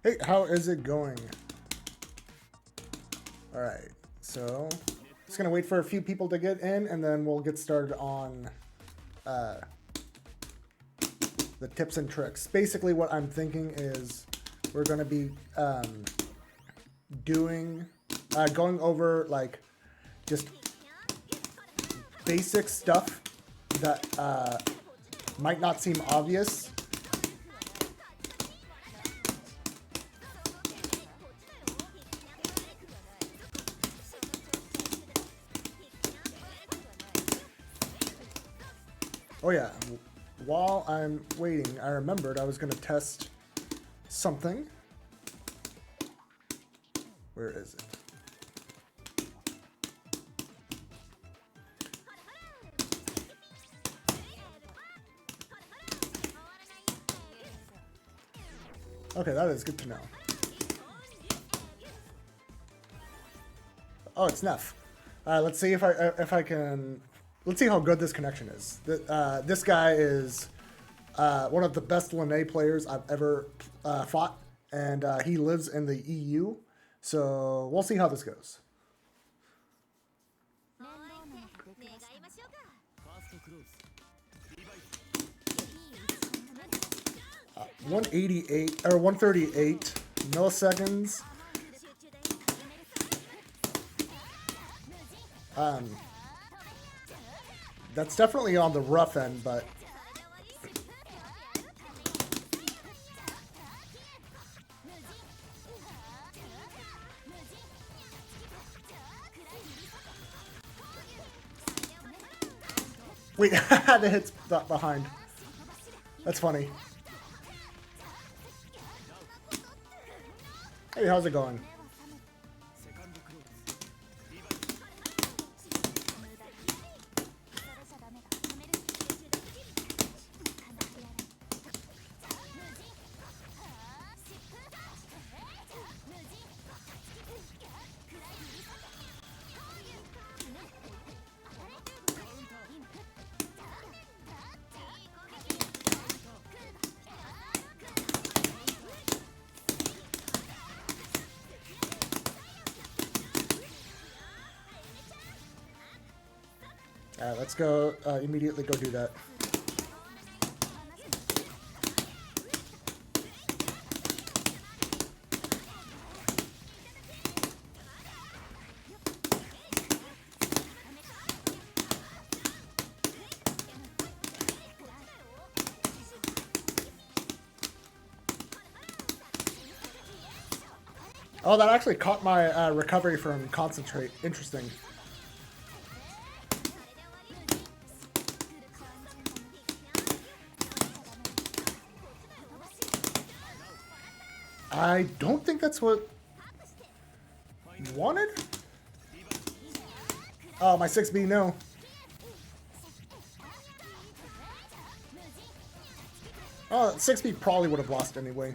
Hey, how is it going? All right, so just gonna wait for a few people to get in, and then we'll get started on the tips and tricks. Basically, what I'm thinking is we're gonna be going over like just basic stuff that might not seem obvious. Oh yeah, while I'm waiting, I remembered I was going to test something. Where is it? Okay, that is good to know. Oh, it's Neff. Let's see if I can. Let's see how good this connection is. This guy is one of the best Lene players I've ever fought, and he lives in the EU. So we'll see how this goes. 188 or 138 milliseconds. That's definitely on the rough end, but wait, I had to hit that behind. That's funny. Hey, how's it going? Let's go immediately go do that. Oh, that actually caught my recovery from concentrate. Interesting. I don't think that's what you wanted. Oh, my 6B, no. Oh, 6B probably would have lost anyway.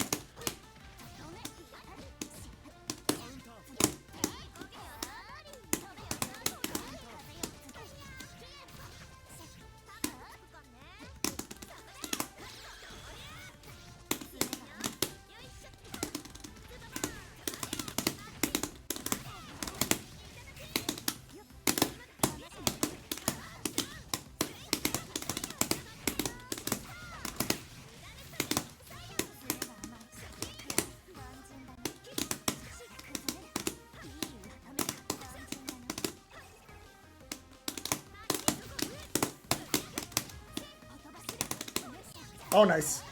Oh, nice.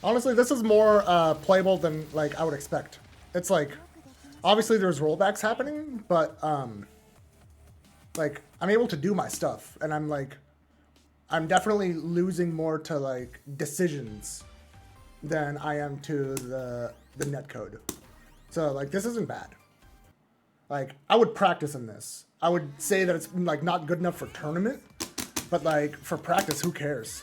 Honestly, this is more playable than like I would expect. It's like, obviously there's rollbacks happening, but like I'm able to do my stuff, and I'm definitely losing more to like decisions than I am to the netcode. So like this isn't bad. Like, I would practice in this. I would say that it's like not good enough for tournament, but like for practice, who cares?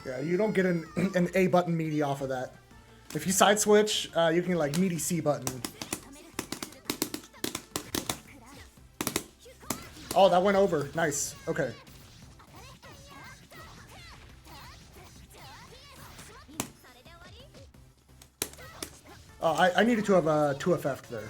Yeah, you don't get an A button meaty off of that. If you side switch, you can like meaty C button. Oh, that went over. Nice. Okay. Oh, I needed to have a 2FF there.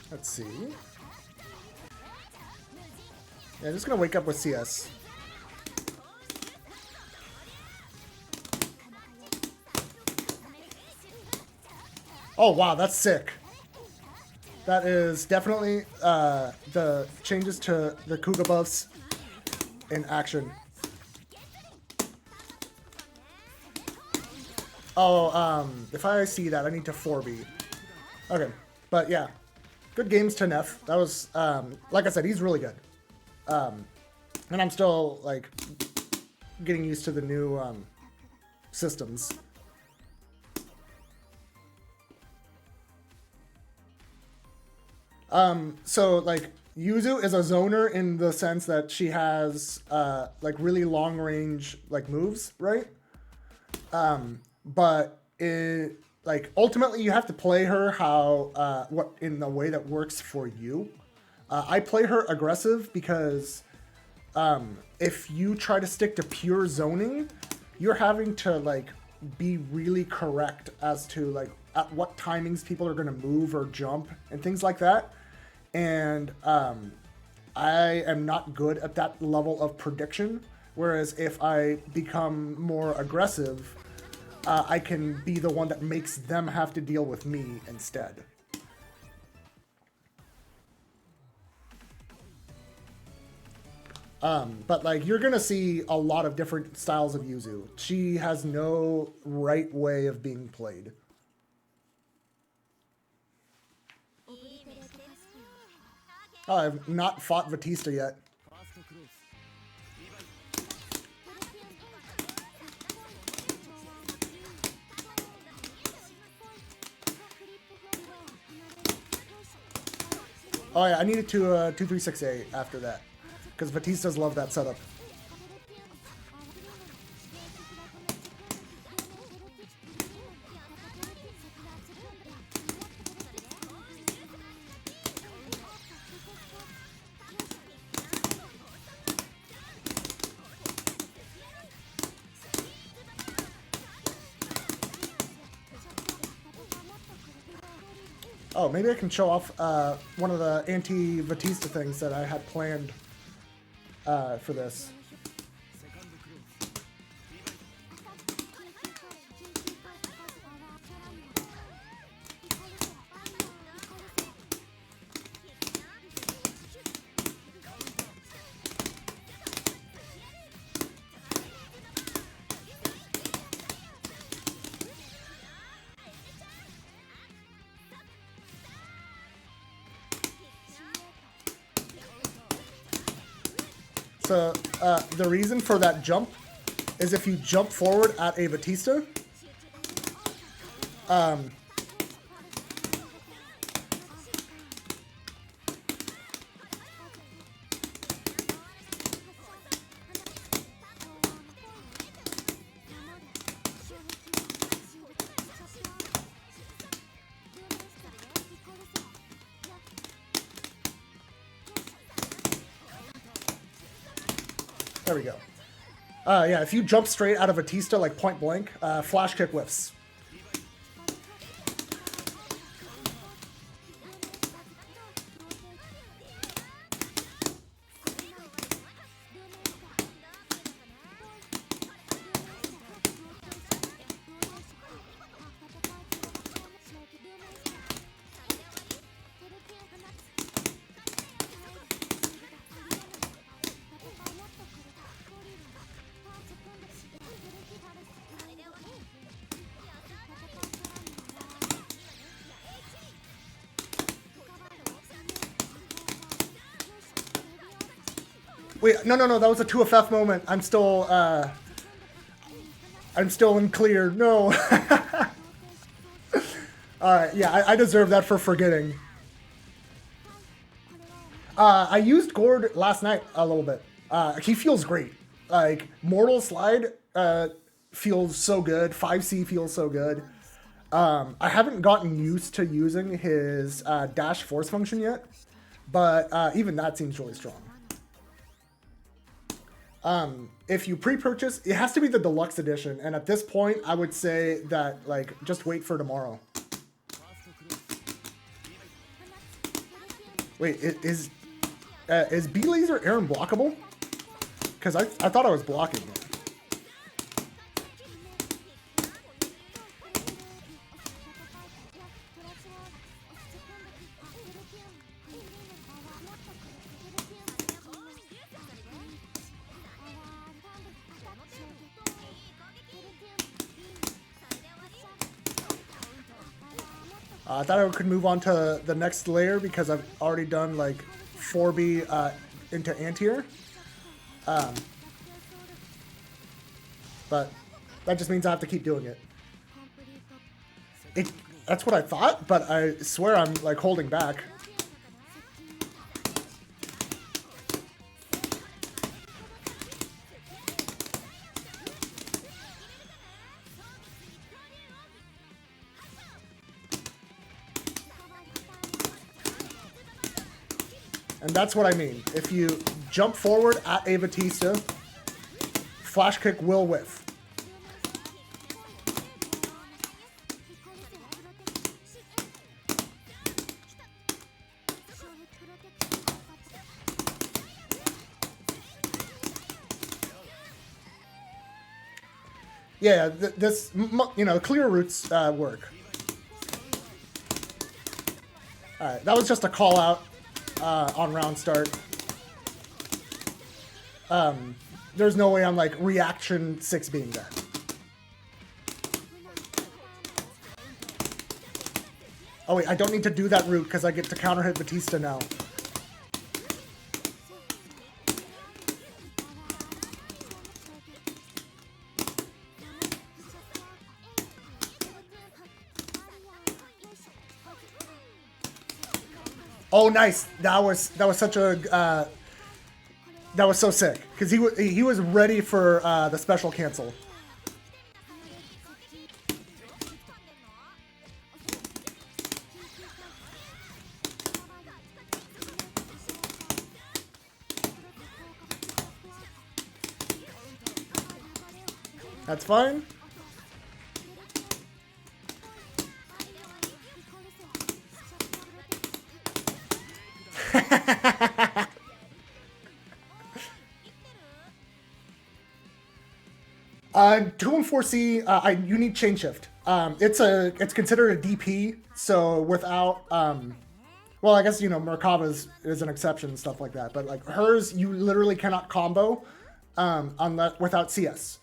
Let's see. Yeah, just gonna wake up with CS. Oh wow, that's sick. That is definitely the changes to the Kuga buffs in action. Oh, if I see that, I need to 4B. Okay, but yeah. Good games to Neff. That was, like I said, he's really good. And I'm still, like, getting used to the new systems. So, like, Yuzu is a zoner in the sense that she has, like, really long-range, like, moves, right? But it... Like, ultimately, you have to play her how, what in the way that works for you. I play her aggressive because if you try to stick to pure zoning, you're having to, like, be really correct as to, like, at what timings people are going to move or jump and things like that. And I am not good at that level of prediction. Whereas if I become more aggressive... I can be the one that makes them have to deal with me instead. But like, you're gonna see a lot of different styles of Yuzu. She has no right way of being played. Oh, I've not fought Batista yet. Oh yeah, I needed to 2-3-6-8 after that, because Batistas love that setup. Oh, maybe I can show off one of the anti-Batista things that I had planned for this. So the reason for that jump is if you jump forward at a Batista, we go. Yeah, if you jump straight out of Batista like point blank, flash kick whiffs. Wait, no, that was a 2FF moment. I'm still in clear. No. Alright, yeah, I deserve that for forgetting. I used Gord last night a little bit. He feels great. Like, Mortal Slide feels so good. 5C feels so good. I haven't gotten used to using his dash force function yet, but even that seems really strong. If you pre-purchase, it has to be the deluxe edition, and at this point, I would say that, like, just wait for tomorrow. Wait, is B-Laser Aaron blockable? Because I thought I was blocking it. I thought I could move on to the next layer because I've already done like 4B into anti-air. But that just means I have to keep doing it. That's what I thought, but I swear I'm like holding back. And that's what I mean. If you jump forward at a Batista, flash kick will whiff. Yeah, this, you know, clear routes work. All right, that was just a call out. On round start. There's no way I'm like reaction 6 being there. Oh wait, I don't need to do that route because I get to counter hit Batista now. Oh, nice! That was such a that was so sick because he was ready for the special cancel. That's fine. Two and 4C, you need chain shift. It's considered a DP, so without well, I guess, you know, Merkava's is an exception and stuff like that, but like hers, you literally cannot combo unless without CS.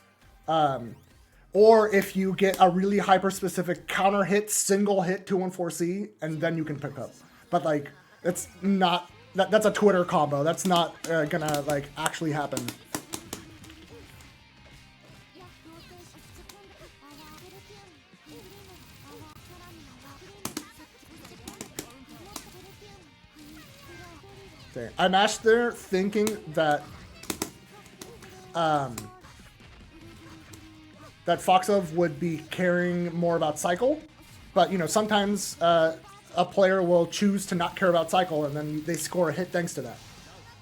Or if you get a really hyper specific counter hit, single hit 2-1-4C, and then you can pick up. But like, it's not that's a Twitter combo. That's not gonna like actually happen. Okay. I mashed there thinking that that Foxov would be caring more about cycle, but you know, sometimes a player will choose to not care about cycle and then they score a hit thanks to that.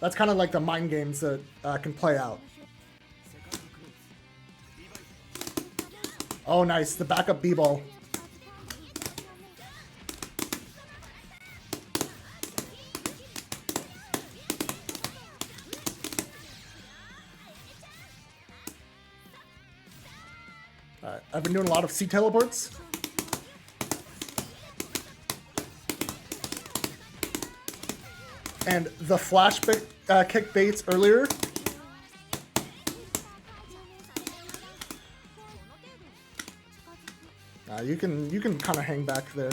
That's kind of like the mind games that can play out. Oh, nice. The backup B-ball. I've been doing a lot of C teleports. And the flash kick baits earlier. You can kind of hang back there.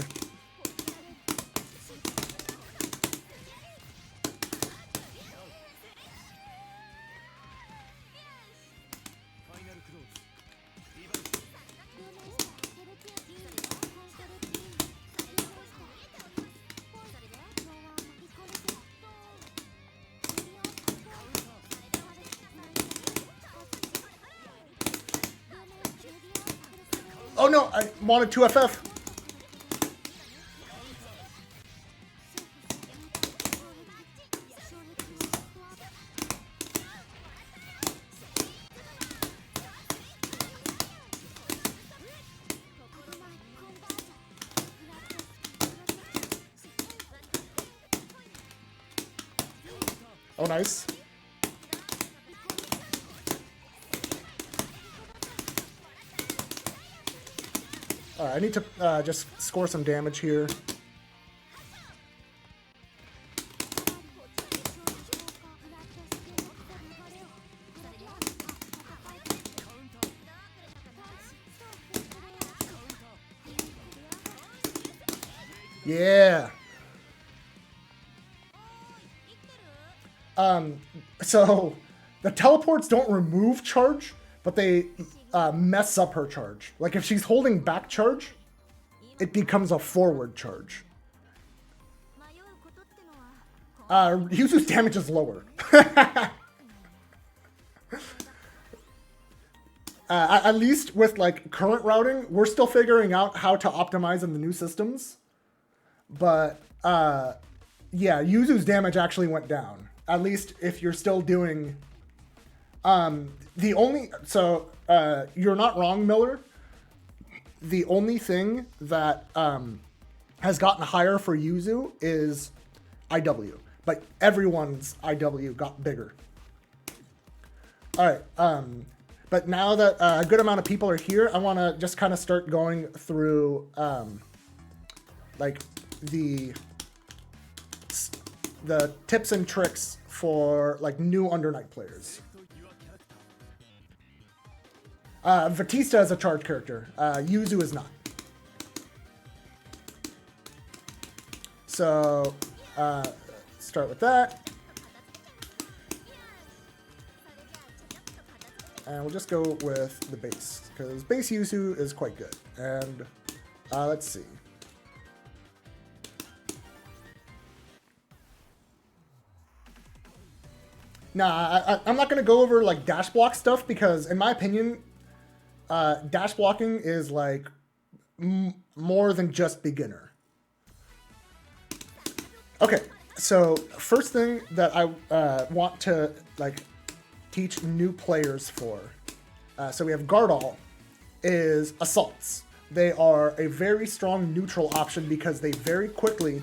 Oh no, I wanted 2FF. Oh, nice. Alright, I need to just score some damage here. Yeah. So the teleports don't remove charge, but they mess up her charge. Like if she's holding back charge, it becomes a forward charge. Yuzu's damage is lower. At least with like current routing, we're still figuring out how to optimize in the new systems. But yeah, Yuzu's damage actually went down. At least if you're still doing you're not wrong, Miller. The only thing that has gotten higher for Yuzu is IW, but everyone's IW got bigger. All right, but now that a good amount of people are here, I want to just kind of start going through like the tips and tricks for like new Under Night players. Batista is a charge character. Yuzu is not. So, start with that. And we'll just go with the base, because base Yuzu is quite good. And let's see. Nah, I'm not going to go over like dash block stuff, because in my opinion, dash blocking is like more than just beginner. Okay, so first thing that I want to like teach new players for. So we have Gardol is assaults. They are a very strong neutral option because they very quickly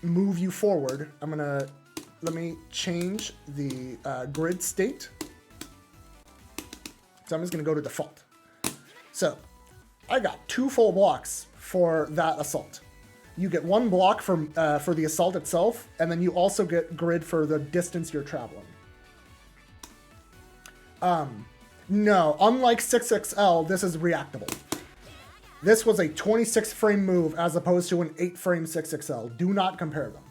move you forward. Let me change the grid state. So I'm just going to go to default. So I got 2 full blocks for that assault. You get 1 block for the assault itself, and then you also get grid for the distance you're traveling. No, unlike 6XL, this is reactable. This was a 26 frame move as opposed to an 8 frame 6XL. Do not compare them.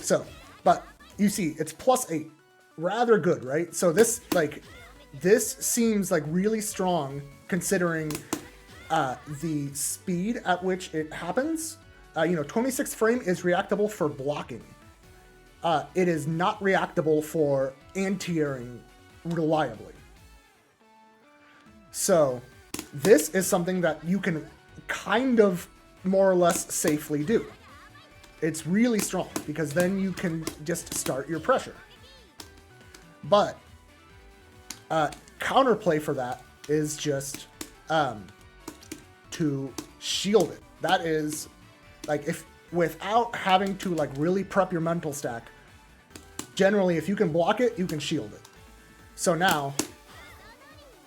So, but you see, it's +8. Rather good, right? So this seems like really strong considering the speed at which it happens. 26 frame is reactable for blocking. It is not reactable for anti-airing reliably. So this is something that you can kind of more or less safely do. It's really strong because then you can just start your pressure. But counterplay for that is just to shield it. That is, like, if without having to like really prep your mental stack, generally if you can block it, you can shield it. So now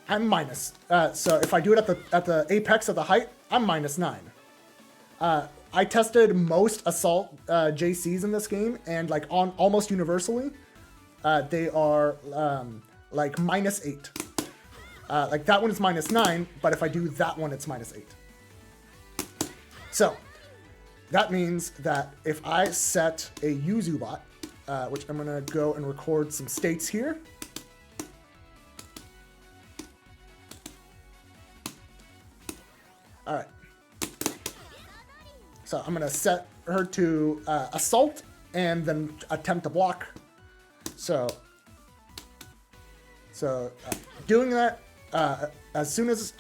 I'm minus. So if I do it at the apex of the height, I'm -9. I tested most assault JCs in this game, and like on almost universally, they are like -8. Like that one is -9, but if I do that one, it's -8. So that means that if I set a Yuzu bot, which I'm gonna go and record some states here. All right. So I'm gonna set her to assault and then attempt to block. So doing that, as soon as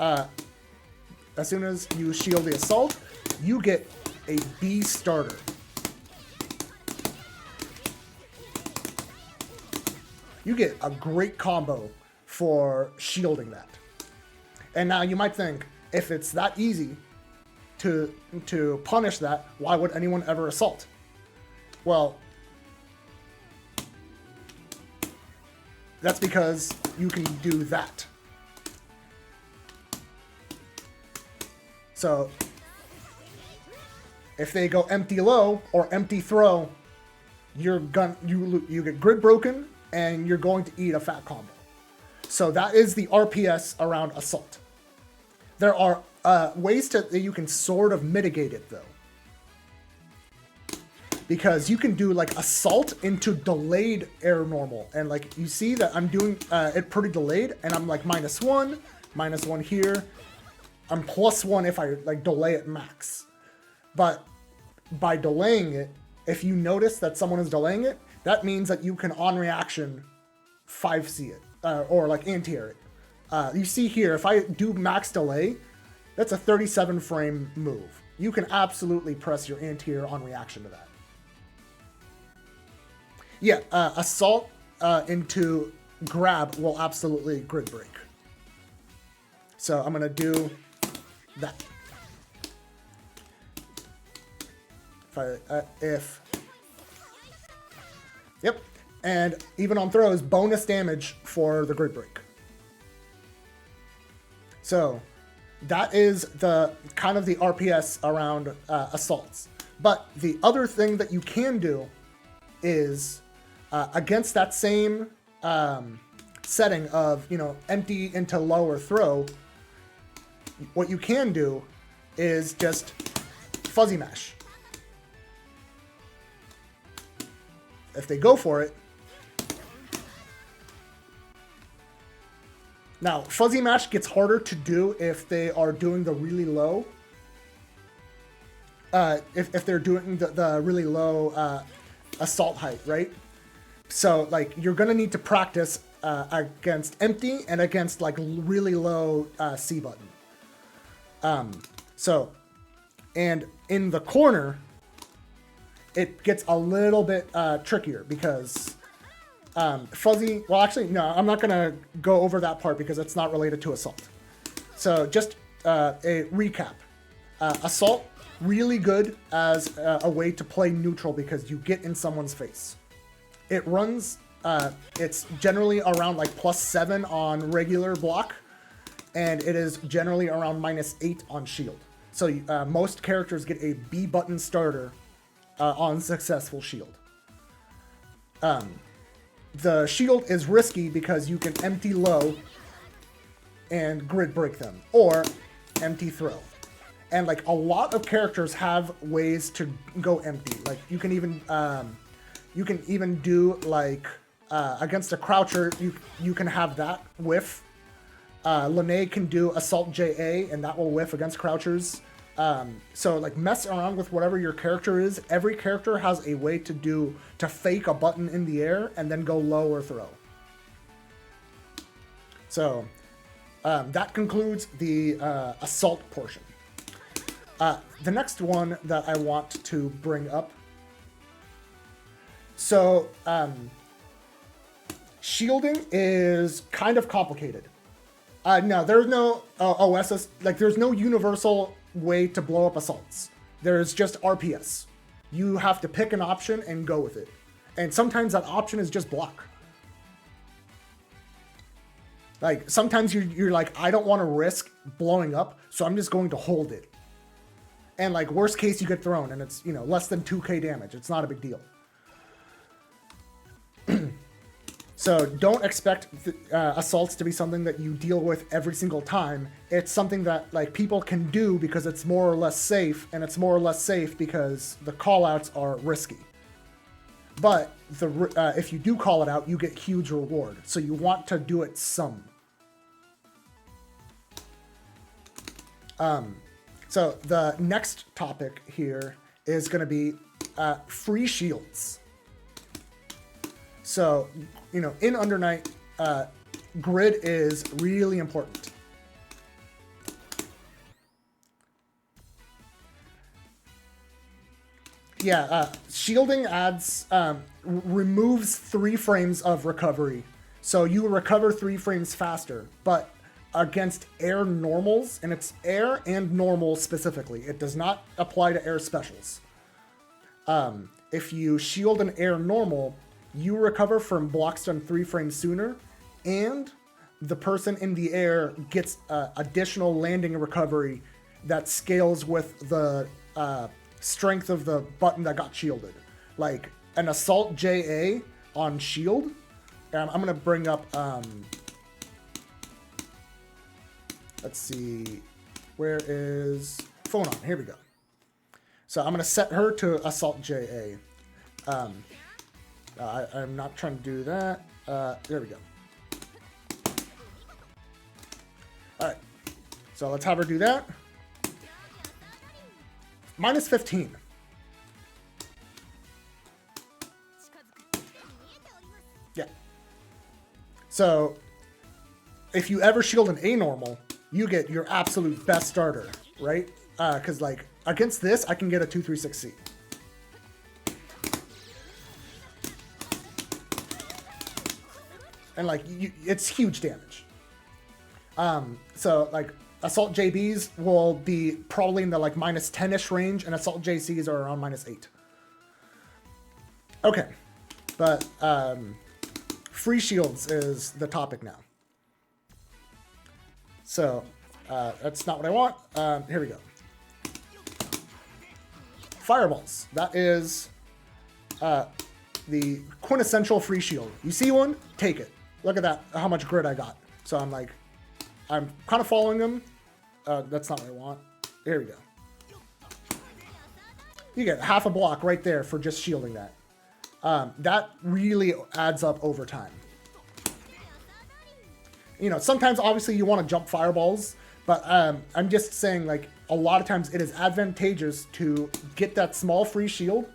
you shield the assault, you get a B starter. You get a great combo for shielding that. And now you might think, if it's that easy to punish that, why would anyone ever assault? Well, that's because you can do that. So if they go empty low or empty throw, you get grid broken and you're going to eat a fat combo. So that is the RPS around assault. There are ways that you can sort of mitigate it though, because you can do like assault into delayed air normal, and like you see that I'm doing it pretty delayed, and I'm like -1 here. I'm +1 if I like delay it max. But by delaying it, if you notice that someone is delaying it, that means that you can on reaction 5C it or like anti-air it. You see here, if I do max delay, that's a 37 frame move. You can absolutely press your anti-air on reaction to that. Yeah, assault into grab will absolutely grid break. So I'm gonna do that. Yep, and even on throws, bonus damage for the grid break. So that is the kind of the RPS around assaults. But the other thing that you can do is against that same setting of, you know, empty into lower throw, what you can do is just fuzzy mash. If they go for it. Now, fuzzy mash gets harder to do if they are doing the really low. If they're doing the really low assault height, right? So, like, you're gonna need to practice against empty and against like really low C button. And in the corner, it gets a little bit trickier because fuzzy, well actually, no, I'm not gonna go over that part because it's not related to assault. So just a recap. Assault, really good as a way to play neutral because you get in someone's face. It runs, it's generally around like +7 on regular block, and it is generally around -8 on shield. So most characters get a B button starter on successful shield. The shield is risky because you can empty low and grid break them, or empty throw. And like a lot of characters have ways to go empty. Like you can even do like against a croucher, you can have that whiff. Lene can do assault JA and that will whiff against crouchers. So like mess around with whatever your character is. Every character has a way to fake a button in the air and then go low or throw. So that concludes the assault portion. The next one that I want to bring up. So shielding is kind of complicated. No, there's no OSS. Like, there's no universal way to blow up assaults. There's just RPS. You have to pick an option and go with it. And sometimes that option is just block. Like, sometimes you're like, I don't want to risk blowing up, so I'm just going to hold it. And, like, worst case, you get thrown, and it's, you know, less than 2k damage. It's not a big deal. So don't expect assaults to be something that you deal with every single time. It's something that, like, people can do because it's more or less safe, and it's more or less safe because the callouts are risky. But if you do call it out, you get huge reward. So you want to do it some. So the next topic here is going to be free shields. So, you know, in Under Night, grid is really important. Yeah, shielding adds, removes 3 frames of recovery. So you recover 3 frames faster, but against air normals, and it's air and normal specifically. It does not apply to air specials. If you shield an air normal, you recover from blocks done 3 frames sooner, and the person in the air gets additional landing recovery that scales with the strength of the button that got shielded. Like an assault JA on shield. I'm going to bring up, let's see, where is Phonon? Here we go. So I'm going to set her to assault JA. I'm not trying to do that. There we go. All right. So let's have her do that. Minus 15. Yeah. So if you ever shield an A normal, you get your absolute best starter, right? Because like against this, I can get a 236C. And like it's huge damage. So like assault JBs will be probably in the like minus 10-ish range, and assault JCs are around minus 8. Okay, but free shields is the topic now. So that's not what I want. Here we go. Fireballs. That is the quintessential free shield. You see one, take it. Look at that, how much grid I got. So I'm like, I'm kind of following them. That's not what I want. Here we go. You get half a block right there for just shielding that. That really adds up over time. You know, sometimes obviously you want to jump fireballs, but I'm just saying, like, a lot of times it is advantageous to get that small free shield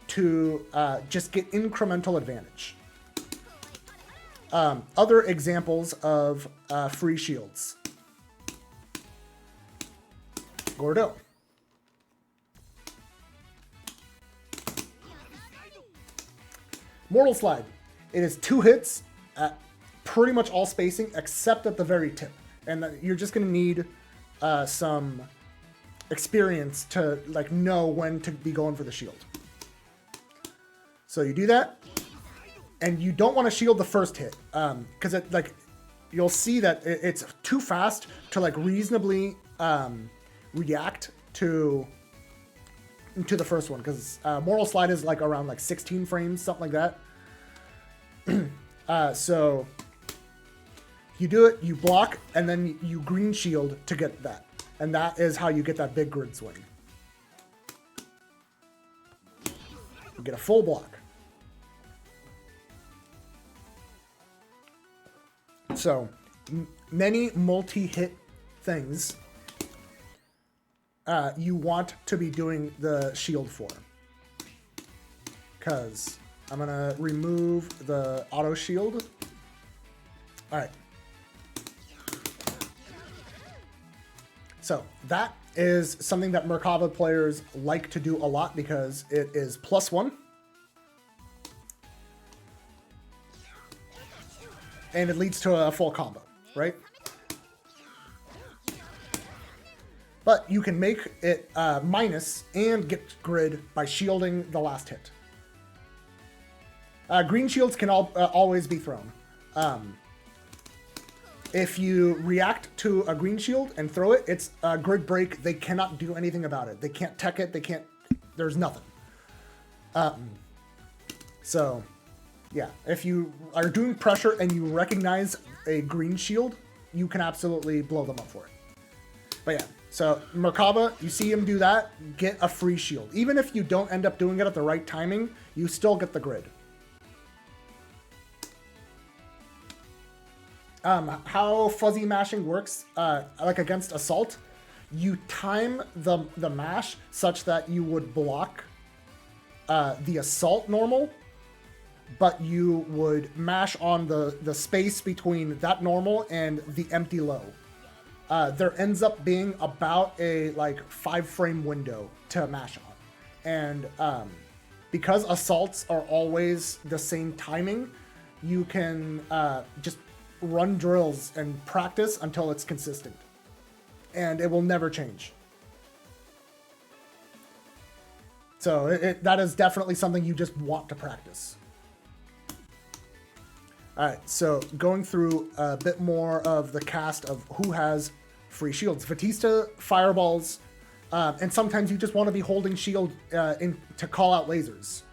to just get incremental advantage. Other examples of free shields. Gordo. Mortal Slide. It is 2 hits at pretty much all spacing except at the very tip. And you're just going to need some experience to like know when to be going for the shield. So you do that. And you don't want to shield the first hit, because it like you'll see that it's too fast to like reasonably react to the first one. Because Mortal Slide is like around like 16 frames, something like that. So you do it, you block, and then you green shield to get that, and that is how you get that big grid swing. You get a full block. So, many multi-hit things you want to be doing the shield for. Because I'm going to remove the auto shield. Alright. So, that is something that Merkaba players like to do a lot because it is +1. And it leads to a full combo, right? But you can make it minus and get grid by shielding the last hit. Green shields can always be thrown. If you react to a green shield and throw it, it's a grid break. They cannot do anything about it. They can't tech it. They can't. There's nothing. So, yeah. If you are doing pressure and you recognize a green shield, you can absolutely blow them up for it. But yeah. So Merkaba, you see him do that, get a free shield. Even if you don't end up doing it at the right timing, you still get the grid. How fuzzy mashing works, like against assault, you time the mash such that you would block the assault normal, but you would mash on the space between that normal and the empty low. There ends up being about a 5-frame window to mash on. And because assaults are always the same timing, you can just run drills and practice until it's consistent. And it will never change. So that is definitely something you just want to practice. Alright, so going through a bit more of the cast of who has free shields. Batista, fireballs, and sometimes you just want to be holding shield to call out lasers.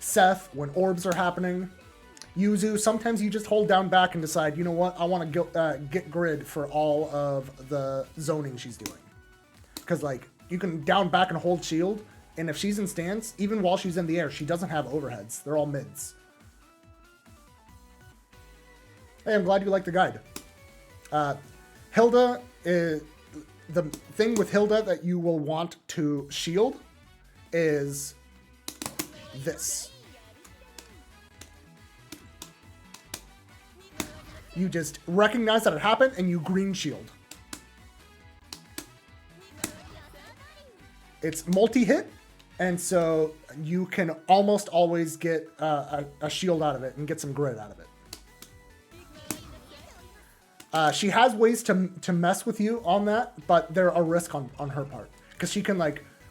Seth, when orbs are happening. Yuzu, sometimes you just hold down back and decide, you know what, I want to get grid for all of the zoning she's doing. Because, you can down back and hold shield, and if she's in stance, even while she's in the air, she doesn't have overheads. They're all mids. Hey, I'm glad you like the guide. Hilda, the thing with Hilda that you will want to shield is this. You just recognize that it happened and you green shield. It's multi-hit, and so you can almost always get a shield out of it and get some grid out of it. She has ways to mess with you on that, but they're a risk on her part. Because she can,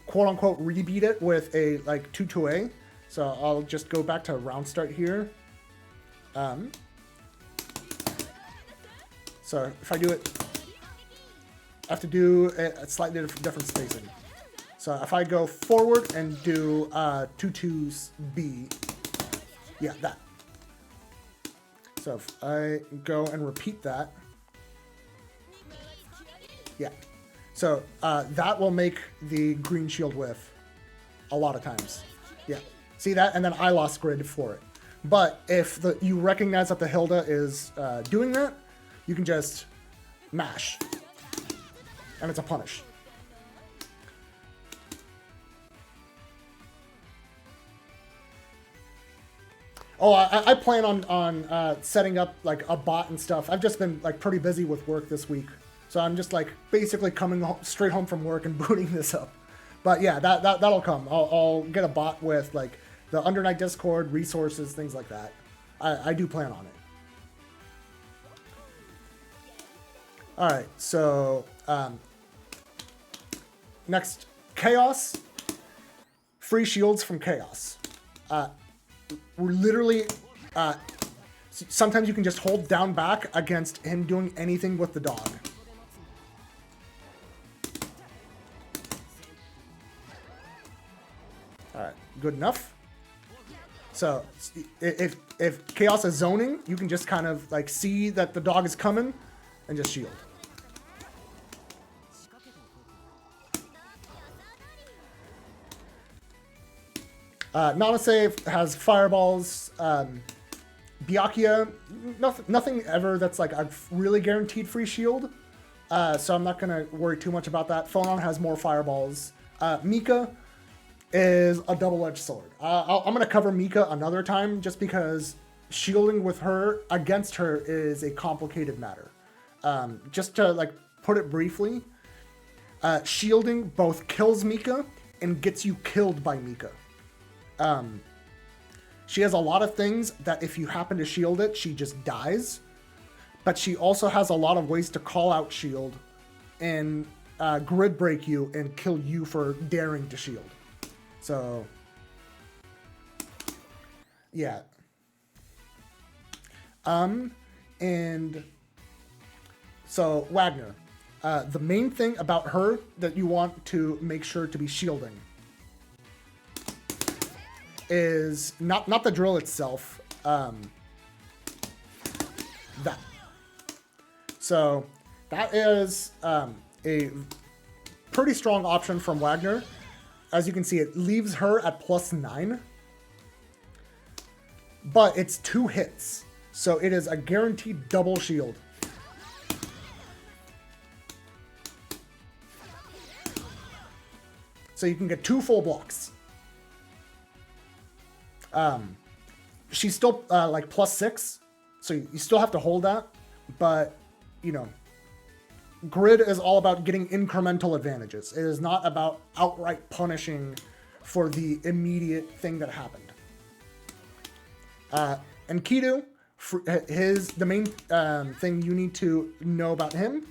quote-unquote, rebeat it with a, 2-2A. So I'll just go back to round start here. So if I do it, I have to do a slightly different spacing. So if I go forward and do 2-2B, yeah, that. So if I go and repeat that, yeah. So that will make the green shield whiff a lot of times. Yeah. See that? And then I lost grid for it. But if you recognize that the Hilda is doing that, you can just mash. And it's a punish. Oh, I plan on setting up a bot and stuff. I've just been pretty busy with work this week. So I'm just basically coming straight home from work and booting this up. But yeah, that'll come. I'll get a bot with the Undernight Discord, resources, things like that. I do plan on it. Alright, so next, Chaos. Free shields from Chaos. We're literally, sometimes you can just hold down back against him doing anything with the dog. Alright, good enough. So, if Chaos is zoning, you can just kind of see that the dog is coming and just shield. Nanase has fireballs. Byakuya, nothing ever that's a really guaranteed free shield. So I'm not going to worry too much about that. Phonon has more fireballs. Mika is a double-edged sword. I'm going to cover Mika another time just because shielding with her against her is a complicated matter. Just to put it briefly, shielding both kills Mika and gets you killed by Mika. She has a lot of things that if you happen to shield it, she just dies. But she also has a lot of ways to call out shield and grid break you and kill you for daring to shield. So, yeah. And so Wagner, the main thing about her that you want to make sure to be shielding is not the drill itself, that. So that is a pretty strong option from Wagner. As you can see, it leaves her at +9, but it's 2 hits. So it is a guaranteed double shield. So you can get 2 full blocks. She's still like +6, so you still have to hold that, but you know, grid is all about getting incremental advantages. It is not about outright punishing for the immediate thing that happened. And Kido, the main thing you need to know about him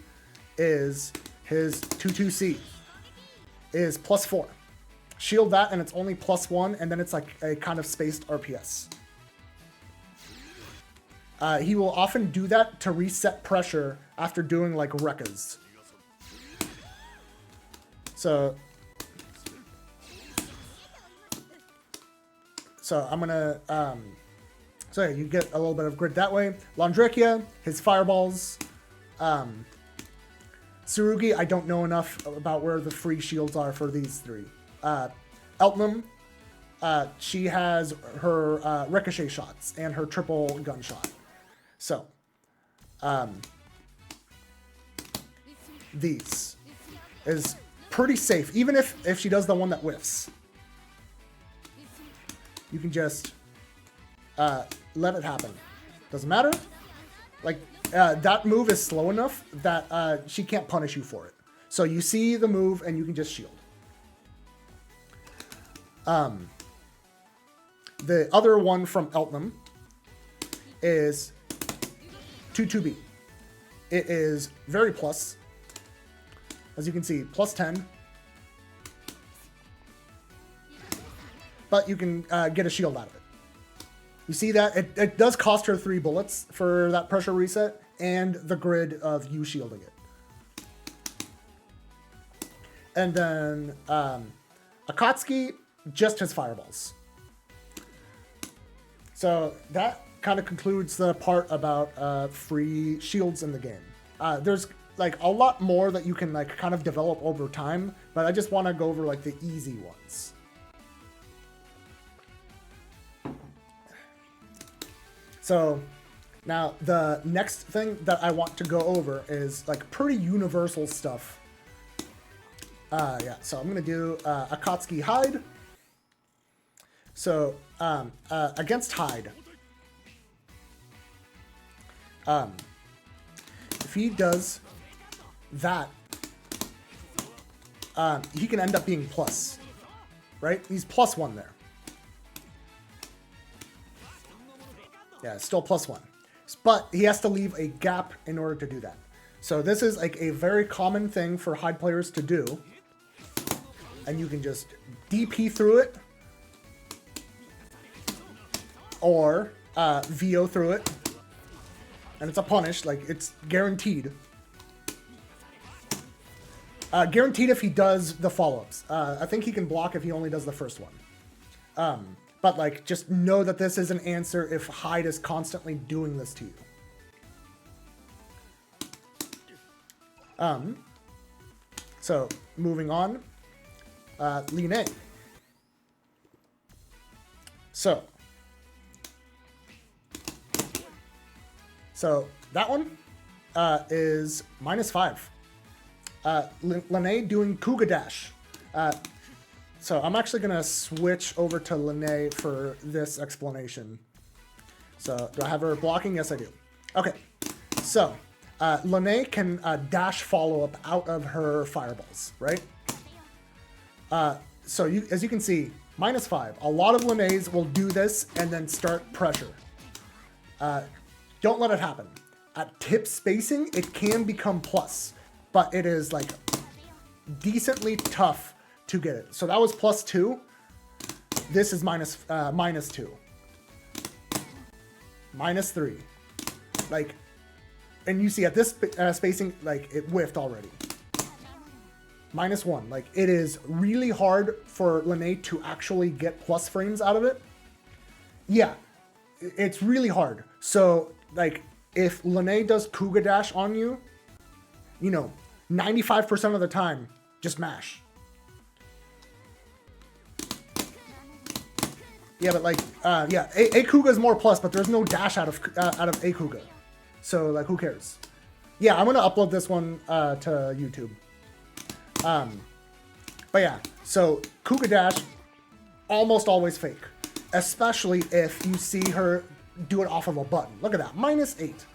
is his 2-2C is +4. Shield that and it's only +1, and then it's like a kind of spaced RPS. He will often do that to reset pressure after doing like Rekkas. So I'm gonna, so yeah, you get a little bit of grid that way. Landrekia, his fireballs. Tsurugi, I don't know enough about where the free shields are for these 3. Eltnum, she has her ricochet shots and her triple gunshot. So, these is pretty safe. Even if she does the one that whiffs, you can just let it happen. Doesn't matter. Like, that move is slow enough that she can't punish you for it. So you see the move and you can just shield. The other one from Eltnum is 2-2B. It is very plus. As you can see, +10. But you can get a shield out of it. You see that? It does cost her 3 bullets for that pressure reset and the grid of you shielding it. And then Akatsuki just has fireballs. So that kind of concludes the part about free shields in the game. There's like a lot more that you can like kind of develop over time, but I just want to go over like the easy ones. So now the next thing that I want to go over is like pretty universal stuff. Yeah, so I'm gonna do Akatsuki Hide. So against Hide, if he does that, he can end up being plus, right? He's +1 there. Yeah, still +1. But he has to leave a gap in order to do that. So this is like a very common thing for Hide players to do. And you can just DP through it. Or VO through it. And it's a punish, like it's guaranteed. Guaranteed if he does the follow-ups. I think he can block if he only does the first one. But like, just know that this is an answer if Hide is constantly doing this to you. So moving on, Line. So that one is -5. Line doing Kuga Dash. So I'm actually going to switch over to Line for this explanation. So do I have her blocking? Yes, I do. Okay. So Line can dash follow-up out of her fireballs, right? So as you can see, -5. A lot of Lines will do this and then start pressure. Don't let it happen. At tip spacing, it can become plus. but it is like decently tough to get it. So that was +2. This is -2. -3. Like, and you see at this spacing, like it whiffed already. -1. Like, it is really hard for Lene to actually get plus frames out of it. Yeah, it's really hard. So, like, if Lene does Kuga Dash on you, you know, 95% of the time, just mash. Yeah, but like, yeah, a Kuga is more plus, but there's no dash out of a Kuga. So, like, who cares? Yeah, I'm gonna upload this one to YouTube. But yeah, so Kuga Dash, almost always fake. Especially if you see her do it off of a button. Look at that, -8.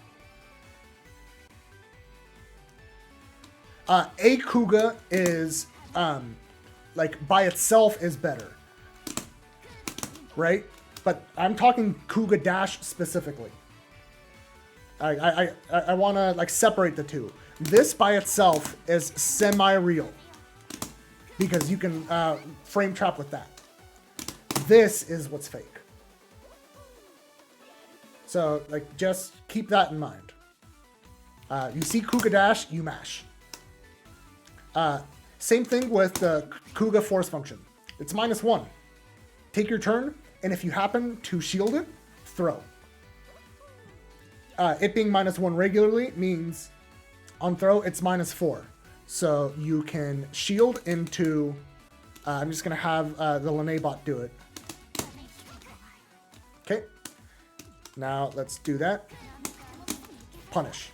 A Kuga is, like, by itself is better. Right? But I'm talking Kuga Dash specifically. I want to, like, separate the two. This by itself is semi-real. Because you can frame trap with that. This is what's fake. So, like, just keep that in mind. You see Kuga Dash, you mash. Same thing with the Kuga Force function. It's -1. Take your turn, and if you happen to shield it, throw. It being -1 regularly means on throw, it's -4. So you can shield into... I'm just going to have the Lene bot do it. Okay. Now let's do that. Punish.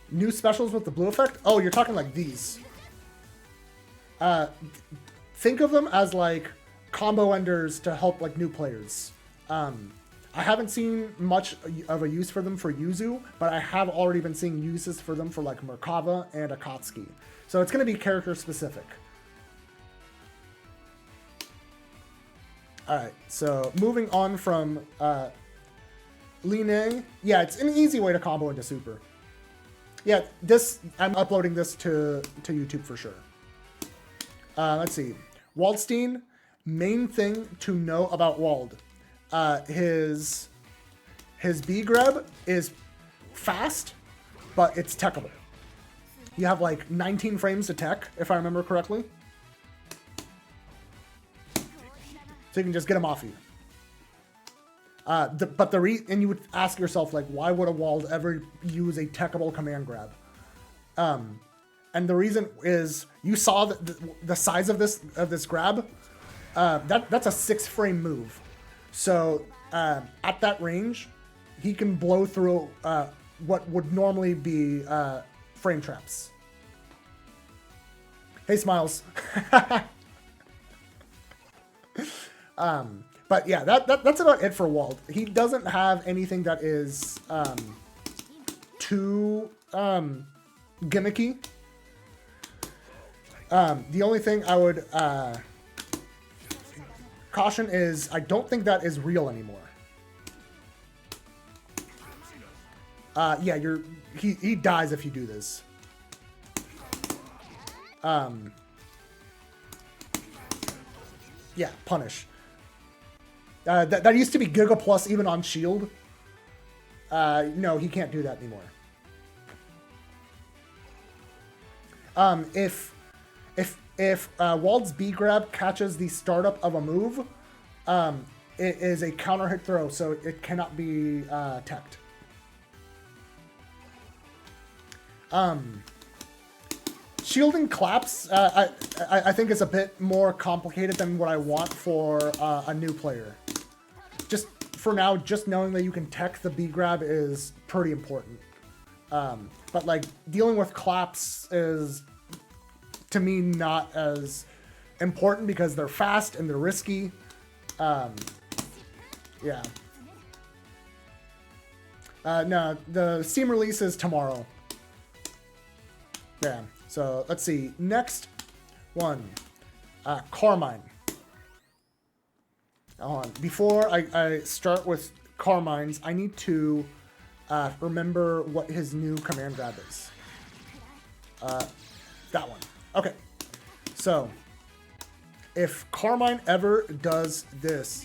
New specials with the blue effect? Oh, you're talking like these. Think of them as like combo enders to help like new players. I haven't seen much of a use for them for Yuzu, but I have already been seeing uses for them for like Merkava and Akatsuki. So it's going to be character specific. Alright, so moving on from Line. Yeah, it's an easy way to combo into super. Yeah, I'm uploading this to YouTube for sure. Let's see. Waldstein, main thing to know about Wald. His B grab is fast, but it's techable. You have like 19 frames to tech, if I remember correctly. So you can just get him off you. And you would ask yourself, like, why would a Wald ever use a techable command grab? And the reason is you saw the size of this grab. That's a 6-frame move. So at that range, he can blow through what would normally be frame traps. Hey, Smiles. But yeah, that's about it for Wald. He doesn't have anything that is too gimmicky. The only thing I would caution is I don't think that is real anymore. Yeah, he dies if you do this. Yeah, punish. That used to be Giga Plus even on Shield. No, he can't do that anymore. If Wald's B grab catches the startup of a move, it is a counter hit throw, so it cannot be teched. Shielding claps, I think is a bit more complicated than what I want for a new player. Just for now, just knowing that you can tech the B grab is pretty important. But like dealing with claps is, to me, not as important because they're fast and they're risky. Yeah. No, the Steam release is tomorrow. Yeah. So let's see. Next one, Carmine. Hold on. Before I start with Carmines, I need to remember what his new command grab is. That one. Okay. So, if Carmine ever does this,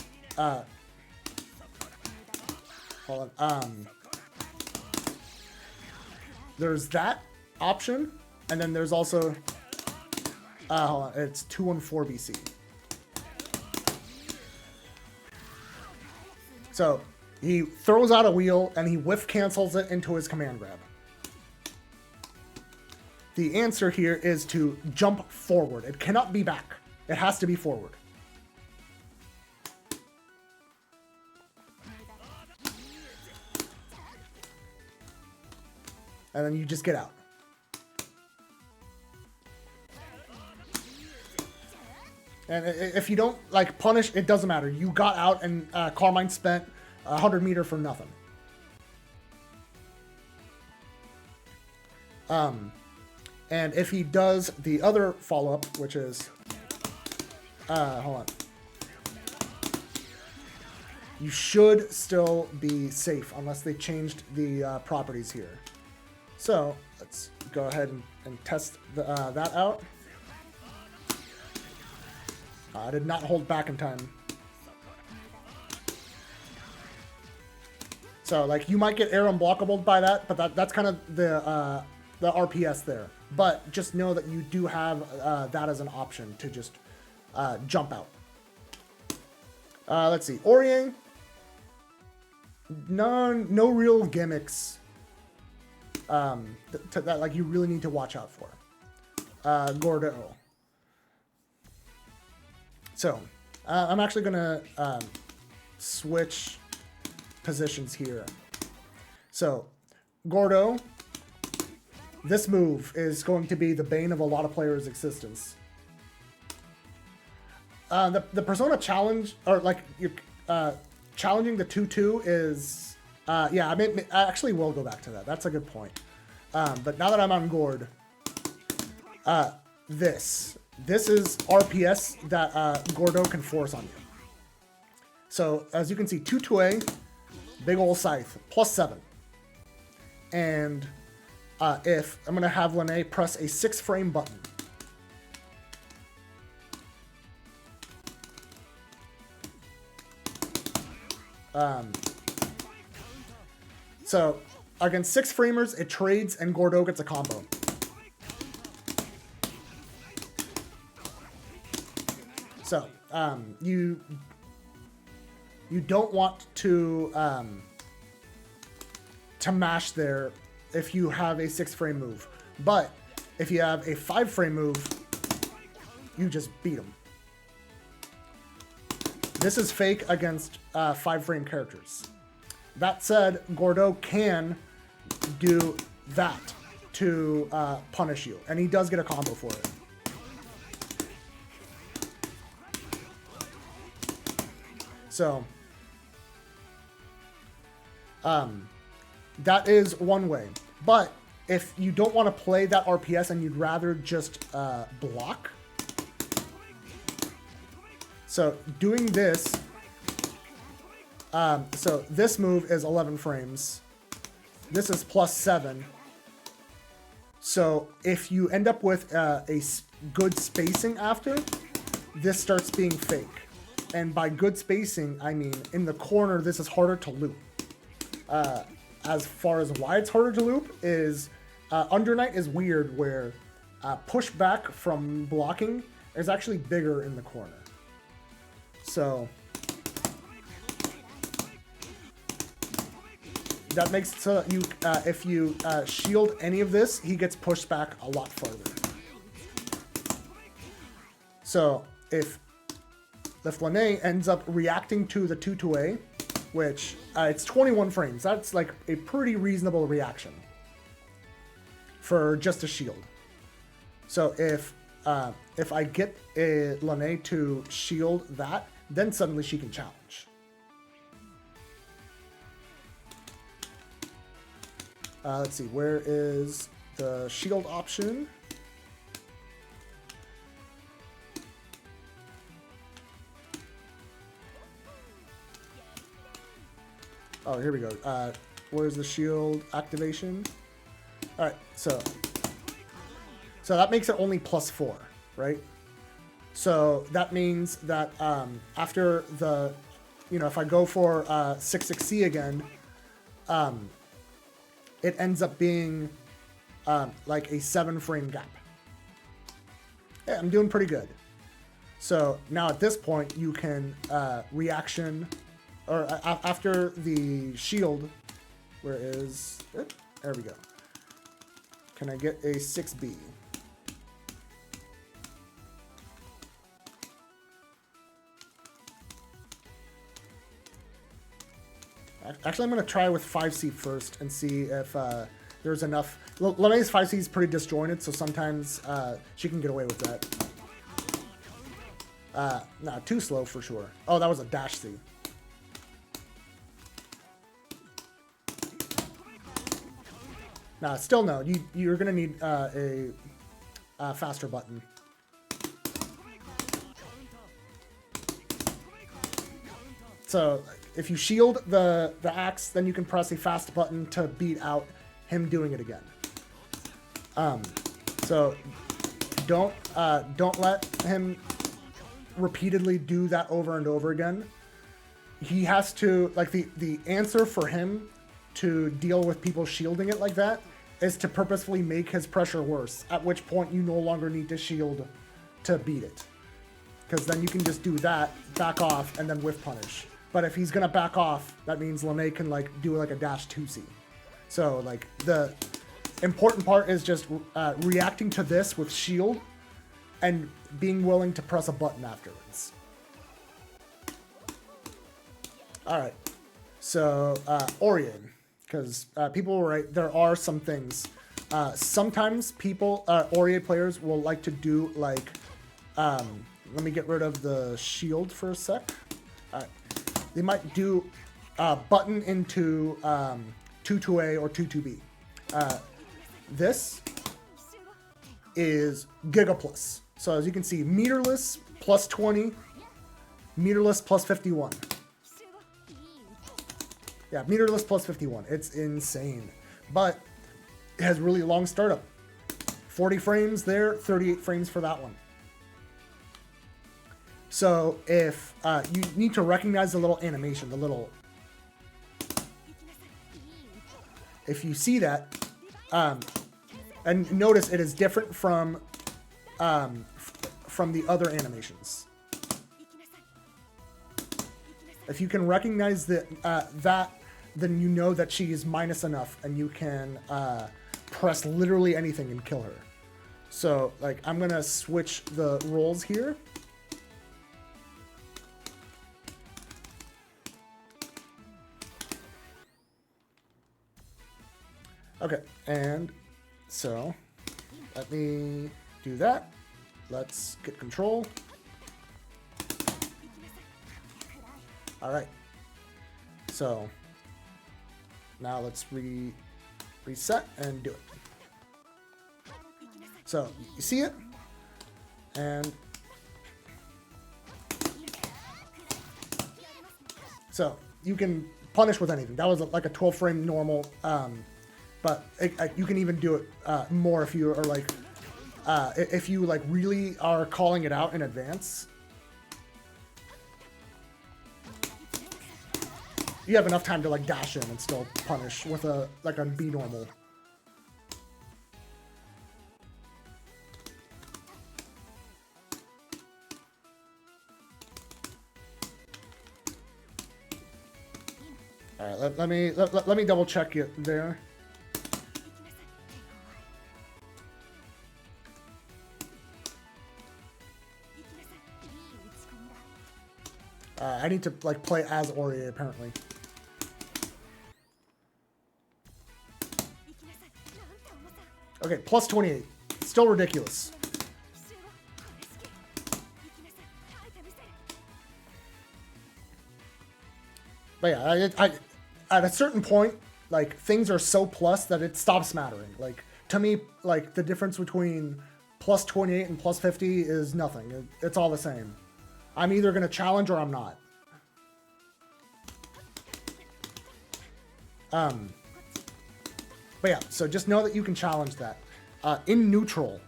hold on. There's that option, and then there's also, hold on, it's 214 BC. So, he throws out a wheel, and he whiff cancels it into his command grab. The answer here is to jump forward. It cannot be back. It has to be forward. And then you just get out. And if you don't like punish, it doesn't matter. You got out, and Carmine spent 100 meter for nothing. And if he does the other follow-up, which is, hold on. You should still be safe unless they changed the properties here. So let's go ahead and test that out. I did not hold back in time. So like you might get air unblockable by that, but that's kind of the RPS there. But just know that you do have that as an option to just jump out. Let's see, Aurier. No real gimmicks that like you really need to watch out for. Gordo. So I'm actually gonna switch positions here. So Gordo, this move is going to be the bane of a lot of players' existence. The Persona challenge, or like you're challenging the 2-2 is, yeah, I mean, I actually will go back to that. That's a good point. But now that I'm on Gord, this is RPS that Gordo can force on you. So as you can see, 2-2A, big ol' scythe, +7. And if I'm going to have Lene press a 6-frame button. So against 6-framers, it trades and Gordo gets a combo. So you don't want to mash there if you have a 6-frame move, but if you have a 5-frame move, you just beat them. This is fake against 5-frame characters. That said, Gordo can do that to punish you, and he does get a combo for it. So, that is one way. But if you don't want to play that RPS and you'd rather just block, so doing this, so this move is 11 frames. This is +7. So if you end up with a good spacing after, this starts being fake. And by good spacing, I mean in the corner, this is harder to loop. As far as why it's harder to loop is Under Night is weird where pushback from blocking is actually bigger in the corner. So that makes it so that you, if you shield any of this, he gets pushed back a lot farther. So if Lene ends up reacting to the 2-2A, which it's 21 frames. That's like a pretty reasonable reaction for just a shield. So if I get a Lene to shield that, then suddenly she can challenge. Let's see, where is the shield option? Oh, here we go. Where's the shield activation? All right, so that makes it only +4, right? So that means that after the, if I go for 6-6C again, it ends up being like a 7-frame gap. Yeah, I'm doing pretty good. So now at this point, you can reaction, or after the shield, where is it? There we go. Can I get a 6B? Actually, I'm going to try with 5C first and see if there's enough. Lene's 5C is pretty disjointed, so sometimes she can get away with that. Nah, too slow for sure. Oh, that was a dash C. Nah, still no. You're going to need a faster button. So if you shield the axe, then you can press a fast button to beat out him doing it again. So don't let him repeatedly do that over and over again. He has to, like, the answer for him to deal with people shielding it like that is to purposefully make his pressure worse, at which point you no longer need to shield to beat it. Because then you can just do that, back off, and then whiff punish. But if he's gonna back off, that means Lene can like do like a dash 2C. So like the important part is just reacting to this with shield and being willing to press a button afterwards. All right, so Orion, because people were right, there are some things. Sometimes people, Orion players will like to do like, let me get rid of the shield for a sec. All right. They might do button into 2-2A or 2-2B. This is Giga Plus. So as you can see, meterless +20, meterless +51. Yeah, meterless +51. It's insane. But it has really long startup. 40 frames there, 38 frames for that one. So if you need to recognize the little animation, the little, if you see that, and notice it is different from the other animations. If you can recognize that, then you know that she is minus enough, and you can press literally anything and kill her. So like I'm gonna switch the roles here. Okay, and so let me do that. Let's get control. All right. So now let's reset and do it. So you see it, and so you can punish with anything. That was like a 12-frame normal. But you can even do it more if you are like, if you like really are calling it out in advance. You have enough time to like dash in and still punish with a like a B normal. All right, let me double check it there. I need to like play as Ori apparently. Okay, +28. Still ridiculous. But yeah, I at a certain point, like things are so plus that it stops mattering. Like to me, like the difference between +28 and +50 is nothing. It's all the same. I'm either gonna challenge or I'm not. But yeah, so just know that you can challenge that. In neutral,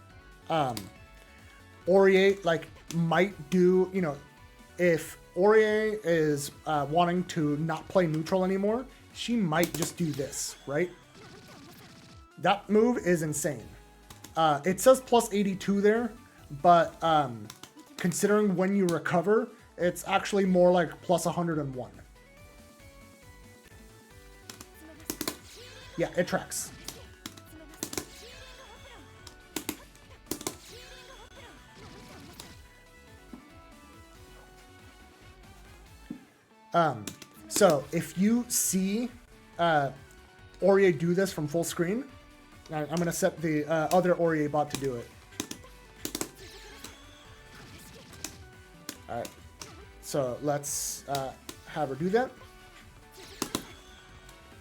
Aurier like might do, you know, if Aurier is wanting to not play neutral anymore, she might just do this, right? That move is insane. It says plus 82 there, but considering when you recover, it's actually more like plus 101. Yeah, it tracks. So if you see Aurier do this from full screen, I'm going to set the other Aurier bot to do it. All right. So let's have her do that.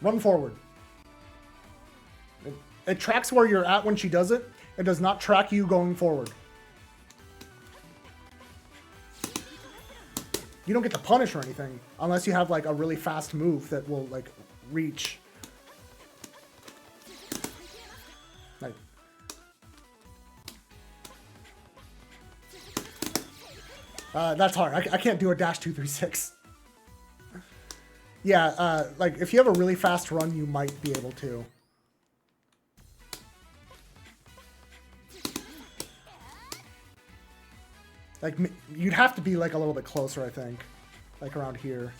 Run forward. It tracks where you're at when she does it. It does not track you going forward. You don't get to punish or anything unless you have like a really fast move that will like reach. Like, that's hard. I can't do a dash 236. Yeah, like if you have a really fast run, you might be able to. Like, you'd have to be, like, a little bit closer, I think. Like, around here.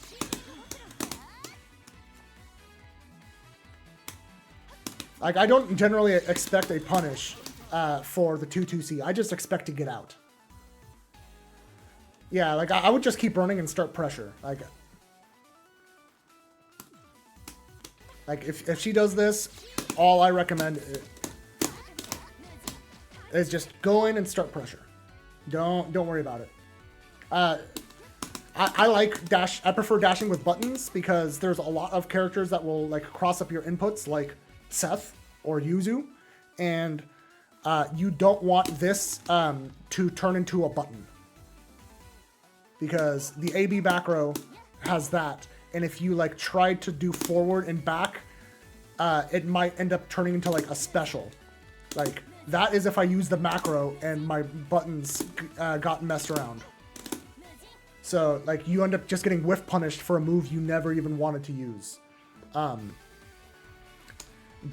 Like, I don't generally expect a punish for the 2-2C. I just expect to get out. Yeah, like, I would just keep running and start pressure. Like if she does this, all I recommend is just go in and start pressure. Don't worry about it. I like dash. I prefer dashing with buttons because there's a lot of characters that will like cross up your inputs, like Seth or Yuzu, and you don't want this to turn into a button because the AB back row has that, and if you like try to do forward and back, it might end up turning into like a special, like. That is if I use the macro and my buttons got messed around. So, like, you end up just getting whiff punished for a move you never even wanted to use.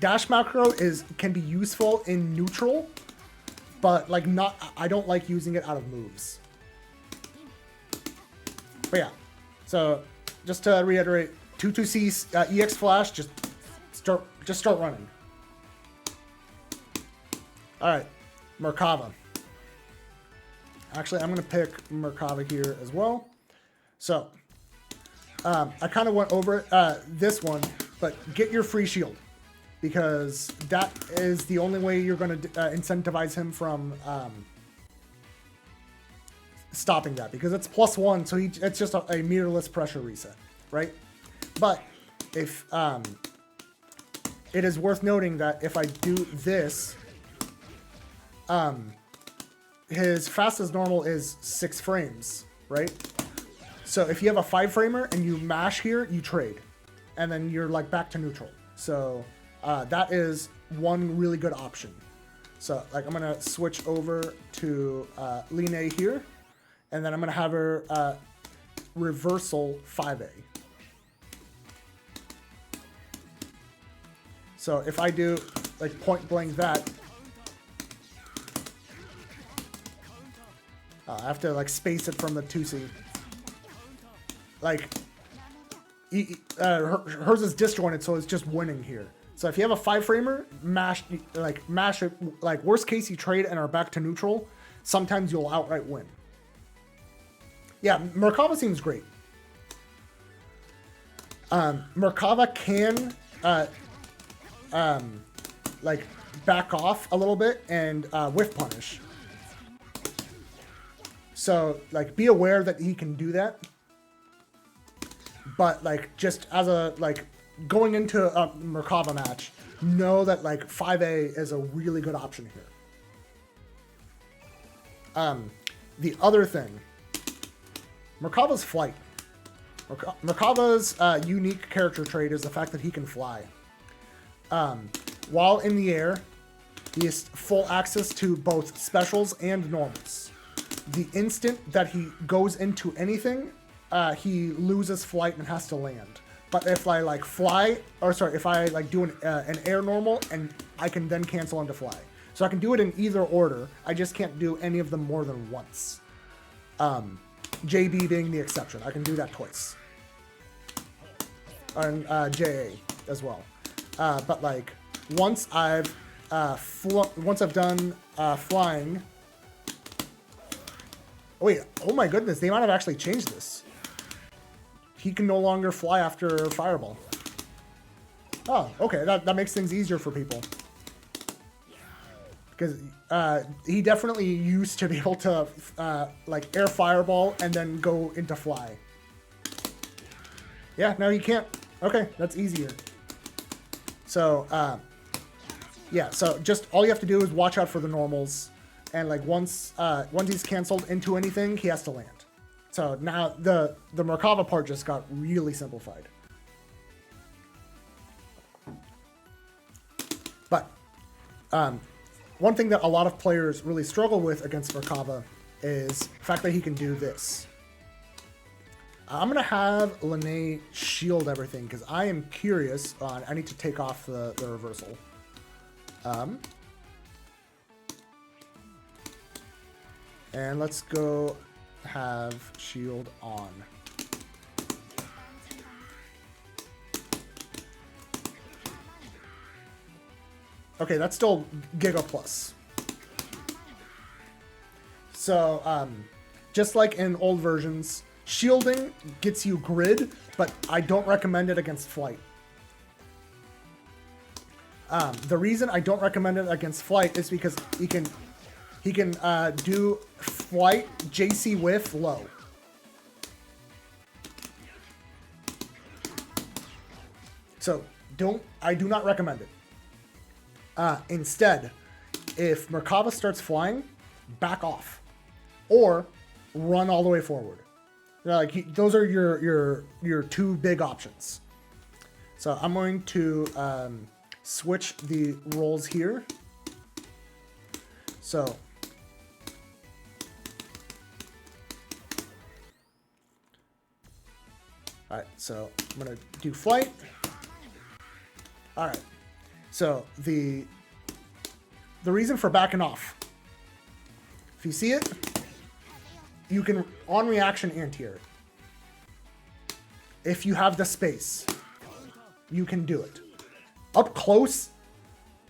Dash macro can be useful in neutral, but, like, I don't like using it out of moves. But yeah, so just to reiterate, 2-2C EX flash, just start running. All right, Merkava. Actually, I'm going to pick Merkava here as well. So, I kind of went over this one, but get your free shield because that is the only way you're going to incentivize him from stopping that because it's +1, so it's just a meterless pressure reset, right? But if it is worth noting that if I do this, his fastest normal is 6 frames, right? So if you have a 5-framer and you mash here, you trade. And then you're like back to neutral. So that is one really good option. So like I'm gonna switch over to Line here. And then I'm gonna have her reversal 5A. So if I do like point blank that, I have to like space it from the 2C. Like, hers is disjointed, so it's just winning here. So if you have a 5-framer, mash it. Like worst case, you trade and are back to neutral. Sometimes you'll outright win. Yeah, Merkava seems great. Merkava can like back off a little bit and whiff punish. So, like, be aware that he can do that. But, like, just as a, like, going into a Merkava match, know that, like, 5A is a really good option here. The other thing, Merkava's flight. Merkava's unique character trait is the fact that he can fly. while in the air, he has full access to both specials and normals. The instant that he goes into anything, he loses flight and has to land. But if I like fly, or sorry, if I like do an air normal, and I can then cancel into fly. So I can do it in either order. I just can't do any of them more than once. JB being the exception. I can do that twice. And JA as well. But like once I've done flying. Oh wait, oh my goodness, they might have actually changed this. He can no longer fly after Fireball. Oh, okay, that makes things easier for people. Because he definitely used to be able to like air Fireball and then go into fly. Yeah, no, he can't. Okay, that's easier. So, yeah, so just all you have to do is watch out for the normals. And like once he's canceled into anything, he has to land. So now the Merkava part just got really simplified. But one thing that a lot of players really struggle with against Merkava is the fact that he can do this. I'm going to have Lene shield everything because I am curious on... I need to take off the reversal. And let's go have shield on. Okay, that's still Giga Plus. So, just like in old versions, shielding gets you grid, but I don't recommend it against flight. The reason I don't recommend it against flight is because he can do flight JC whiff low. So I do not recommend it. Instead, if Merkava starts flying, back off or run all the way forward. Like those are your two big options. So I'm going to switch the roles here. So all right, so I'm gonna do flight. All right, so the reason for backing off, if you see it, you can on reaction anti-air it. If you have the space, you can do it. Up close,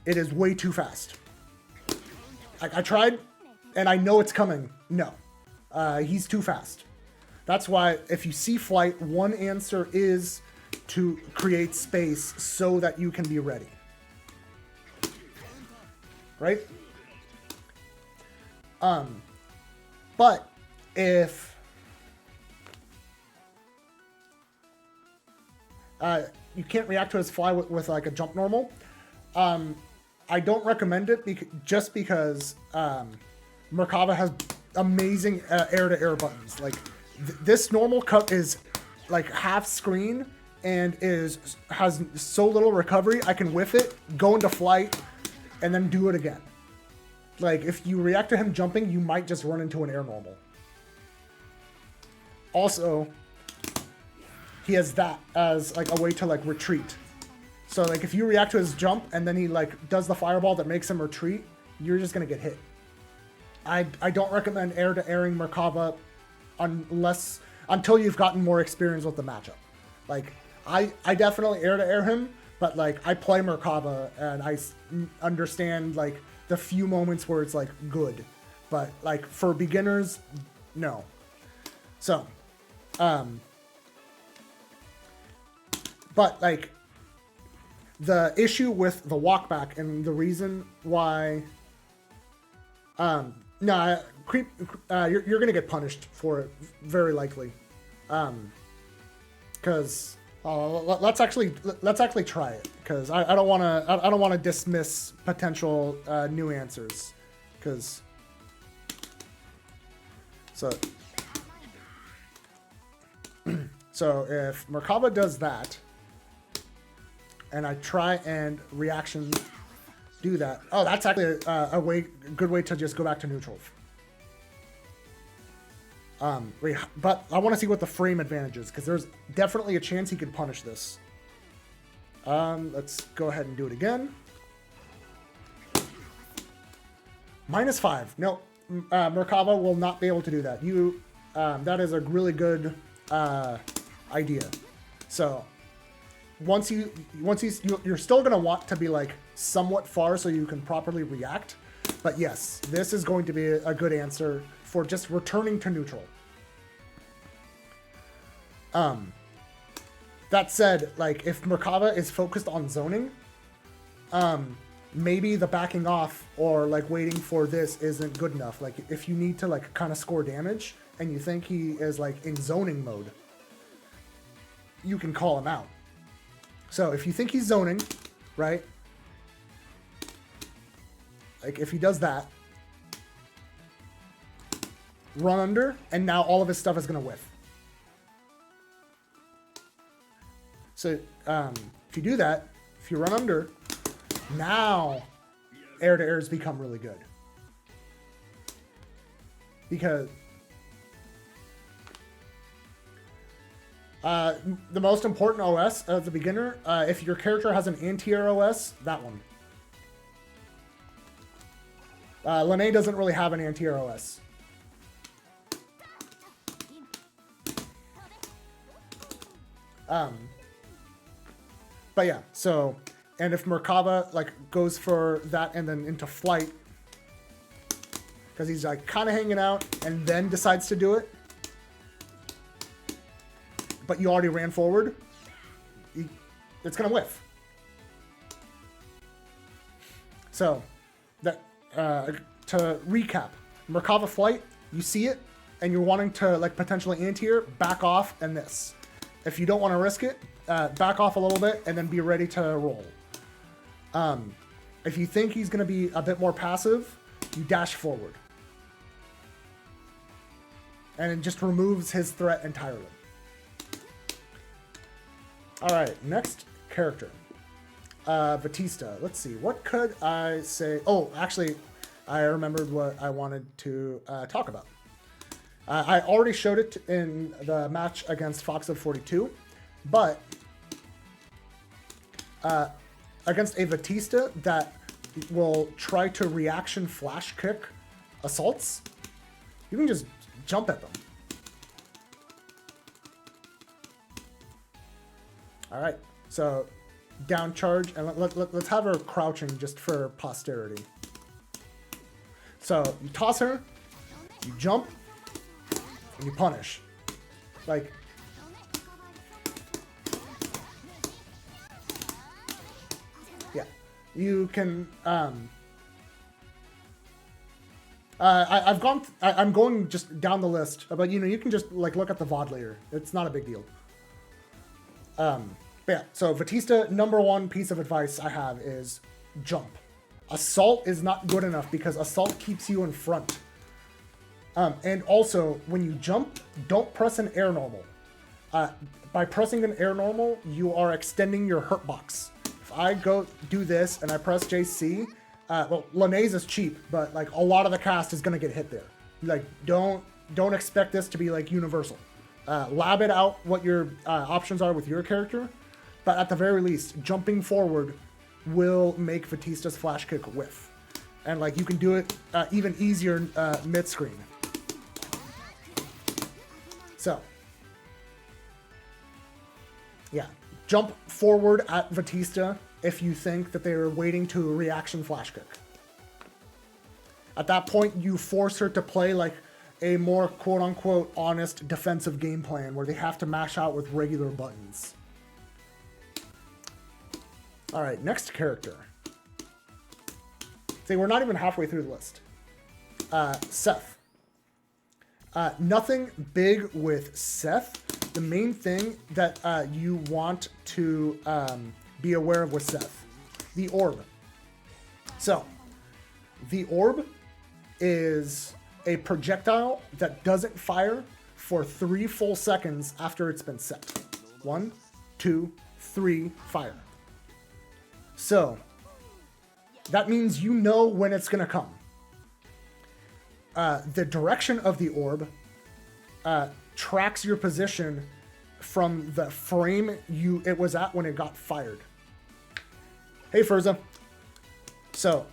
it is way too fast. I tried, and I know it's coming. No, he's too fast. That's why if you see flight, one answer is to create space so that you can be ready. Right? But if you can't react to his fly with like a jump normal, I don't recommend it just because Merkava has amazing air-to-air buttons. Like this normal cut is like half screen and has so little recovery. I can whiff it, go into flight, and then do it again. Like if you react to him jumping, you might just run into an air normal. Also, he has that as like a way to like retreat. So like if you react to his jump and then he like does the fireball that makes him retreat, you're just gonna get hit. I don't recommend air-to-airing Merkava until you've gotten more experience with the matchup. Like I definitely air-to-air him, but like I play Merkava and I understand like the few moments where it's like good, but like for beginners, no. So, but like the issue with the walkback and the reason why, no, creep, you're gonna get punished for it very likely, because let's actually try it, because I don't want to dismiss potential new answers, because so if Merkava does that and I try and reaction do that. Oh, that's actually a good way to just go back to neutral. But I want to see what the frame advantage is, because there's definitely a chance he could punish this. Let's go ahead and do it again. -5. No, Merkava will not be able to do that. That is a really good idea. So you're still gonna want to be like somewhat far so you can properly react. But yes, this is going to be a good answer for just returning to neutral. That said, like if Merkava is focused on zoning, maybe the backing off or like waiting for this isn't good enough. Like if you need to like kind of score damage and you think he is like in zoning mode, you can call him out. So if you think he's zoning, right? Like if he does that, run under, and now all of his stuff is gonna whiff. So if you do that, if you run under, now air-to-airs become really good. Because the most important OS as a beginner, if your character has an anti-air OS, that one. Lene doesn't really have an anti-air OS. But yeah, so, and if Merkava like goes for that and then into flight, because he's like kind of hanging out and then decides to do it, but you already ran forward, it's gonna whiff. So, that to recap, Merkava flight, you see it, and you're wanting to like potentially anti-air, back off, and this. If you don't want to risk it, back off a little bit and then be ready to roll. If you think he's going to be a bit more passive, you dash forward. And it just removes his threat entirely. Alright, next character. Batista. Let's see, what could I say? Oh, actually, I remembered what I wanted to talk about. I already showed it in the match against Fox of 42, but against a Batista that will try to reaction flash kick assaults, you can just jump at them. All right, so down charge, and let's have her crouching just for posterity. So you toss her, you jump, and you punish. Like, yeah, you can, I'm going just down the list, but you can just like look at the VOD later. It's not a big deal. But yeah, so Batista, #1 piece of advice I have is jump. Assault is not good enough because assault keeps you in front. And also, when you jump, don't press an air normal. By pressing an air normal, you are extending your hurt box. If I go do this and I press JC, well, Lene's is cheap, but like a lot of the cast is gonna get hit there. Like, don't expect this to be like universal. Lab it out what your options are with your character, but at the very least, jumping forward will make Batista's flash kick whiff. And like you can do it even easier mid-screen. So, yeah, jump forward at Batista if you think that they're waiting to a reaction flash kick. At that point, you force her to play like a more quote-unquote honest defensive game plan where they have to mash out with regular buttons. All right, next character. See, we're not even halfway through the list. Seth. Nothing big with Seth. The main thing that you want to be aware of with Seth, the orb. So, the orb is a projectile that doesn't fire for 3 full seconds after it's been set. 1, 2, 3, fire. So, that means you know when it's going to come. The direction of the orb tracks your position from the frame it was at when it got fired. Hey, Furza. So,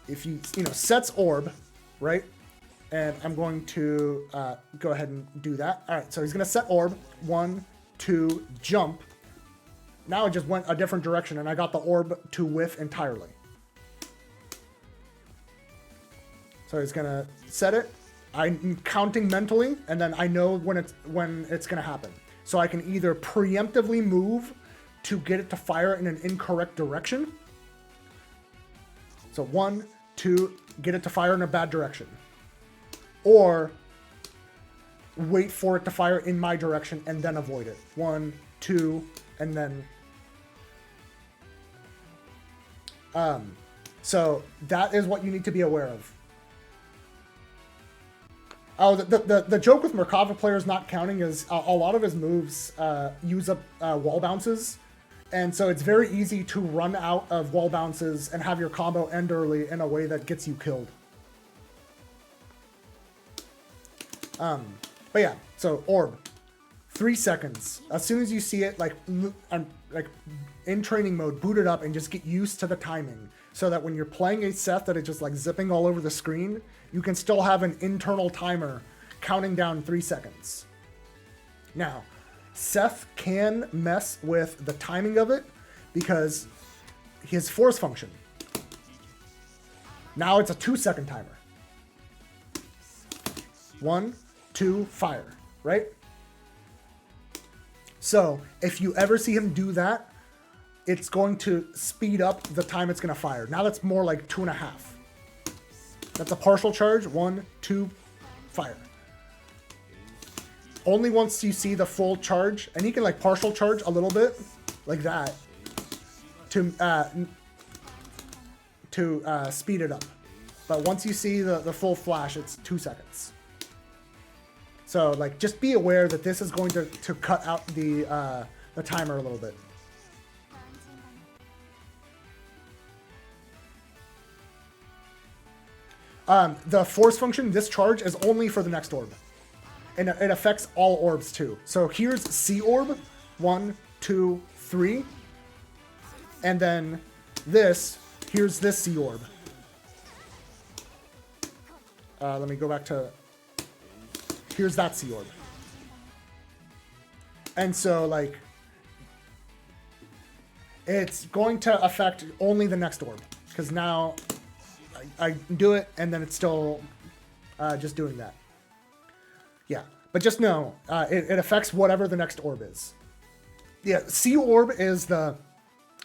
if you sets orb, right? And I'm going to go ahead and do that. All right, so he's going to set orb. 1, 2, jump. Now it just went a different direction, and I got the orb to whiff entirely. So he's going to set it. I'm counting mentally, and then I know when it's going to happen. So I can either preemptively move to get it to fire in an incorrect direction. So 1, 2, get it to fire in a bad direction. Or wait for it to fire in my direction and then avoid it. 1, 2, and then... So that is what you need to be aware of. Oh, the joke with Merkava players not counting is a lot of his moves use up wall bounces. And so it's very easy to run out of wall bounces and have your combo end early in a way that gets you killed. But yeah, so orb. 3 seconds. As soon as you see it, like in training mode, boot it up and just get used to the timing. So that when you're playing a Seth that is just like zipping all over the screen, you can still have an internal timer counting down 3 seconds. Now, Seth can mess with the timing of it because his force function. Now it's a 2-second timer. 1, 2, fire, right? So if you ever see him do that, it's going to speed up the time it's going to fire. Now that's more like 2.5. That's a partial charge. 1, 2, fire. Only once you see the full charge, and he can like partial charge a little bit, like that, to speed it up. But once you see the full flash, it's 2 seconds. So like, just be aware that this is going to cut out the timer a little bit. The force function, this charge, is only for the next orb. And it affects all orbs too. So here's C orb, 1, 2, 3. And then here's this C orb. Let me go back to, here's that C orb. And so like, it's going to affect only the next orb. Because now I do it and then it's still just doing that. Yeah, but just know, it affects whatever the next orb is. Yeah, C orb is the,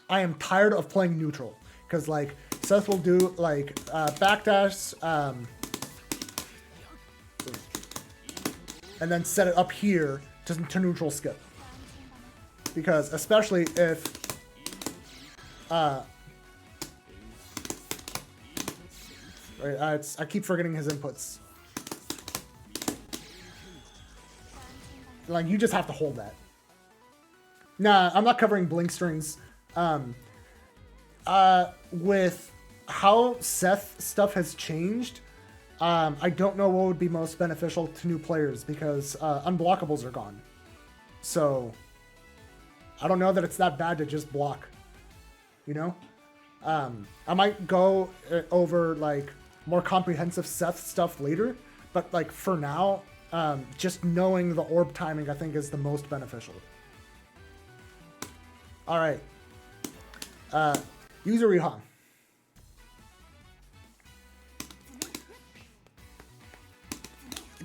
I am tired of playing neutral. Because, like, Seth will do, like, backdash, and then set it up here to neutral skip. Because, especially if, I keep forgetting his inputs. Like, you just have to hold that. Nah, I'm not covering blink strings. With how Seth stuff has changed, I don't know what would be most beneficial to new players because unblockables are gone. So, I don't know that it's that bad to just block. You know? I might go over, like, more comprehensive Seth stuff later, but, like, for now, just knowing the orb timing, I think, is the most beneficial. All right. User Rihan.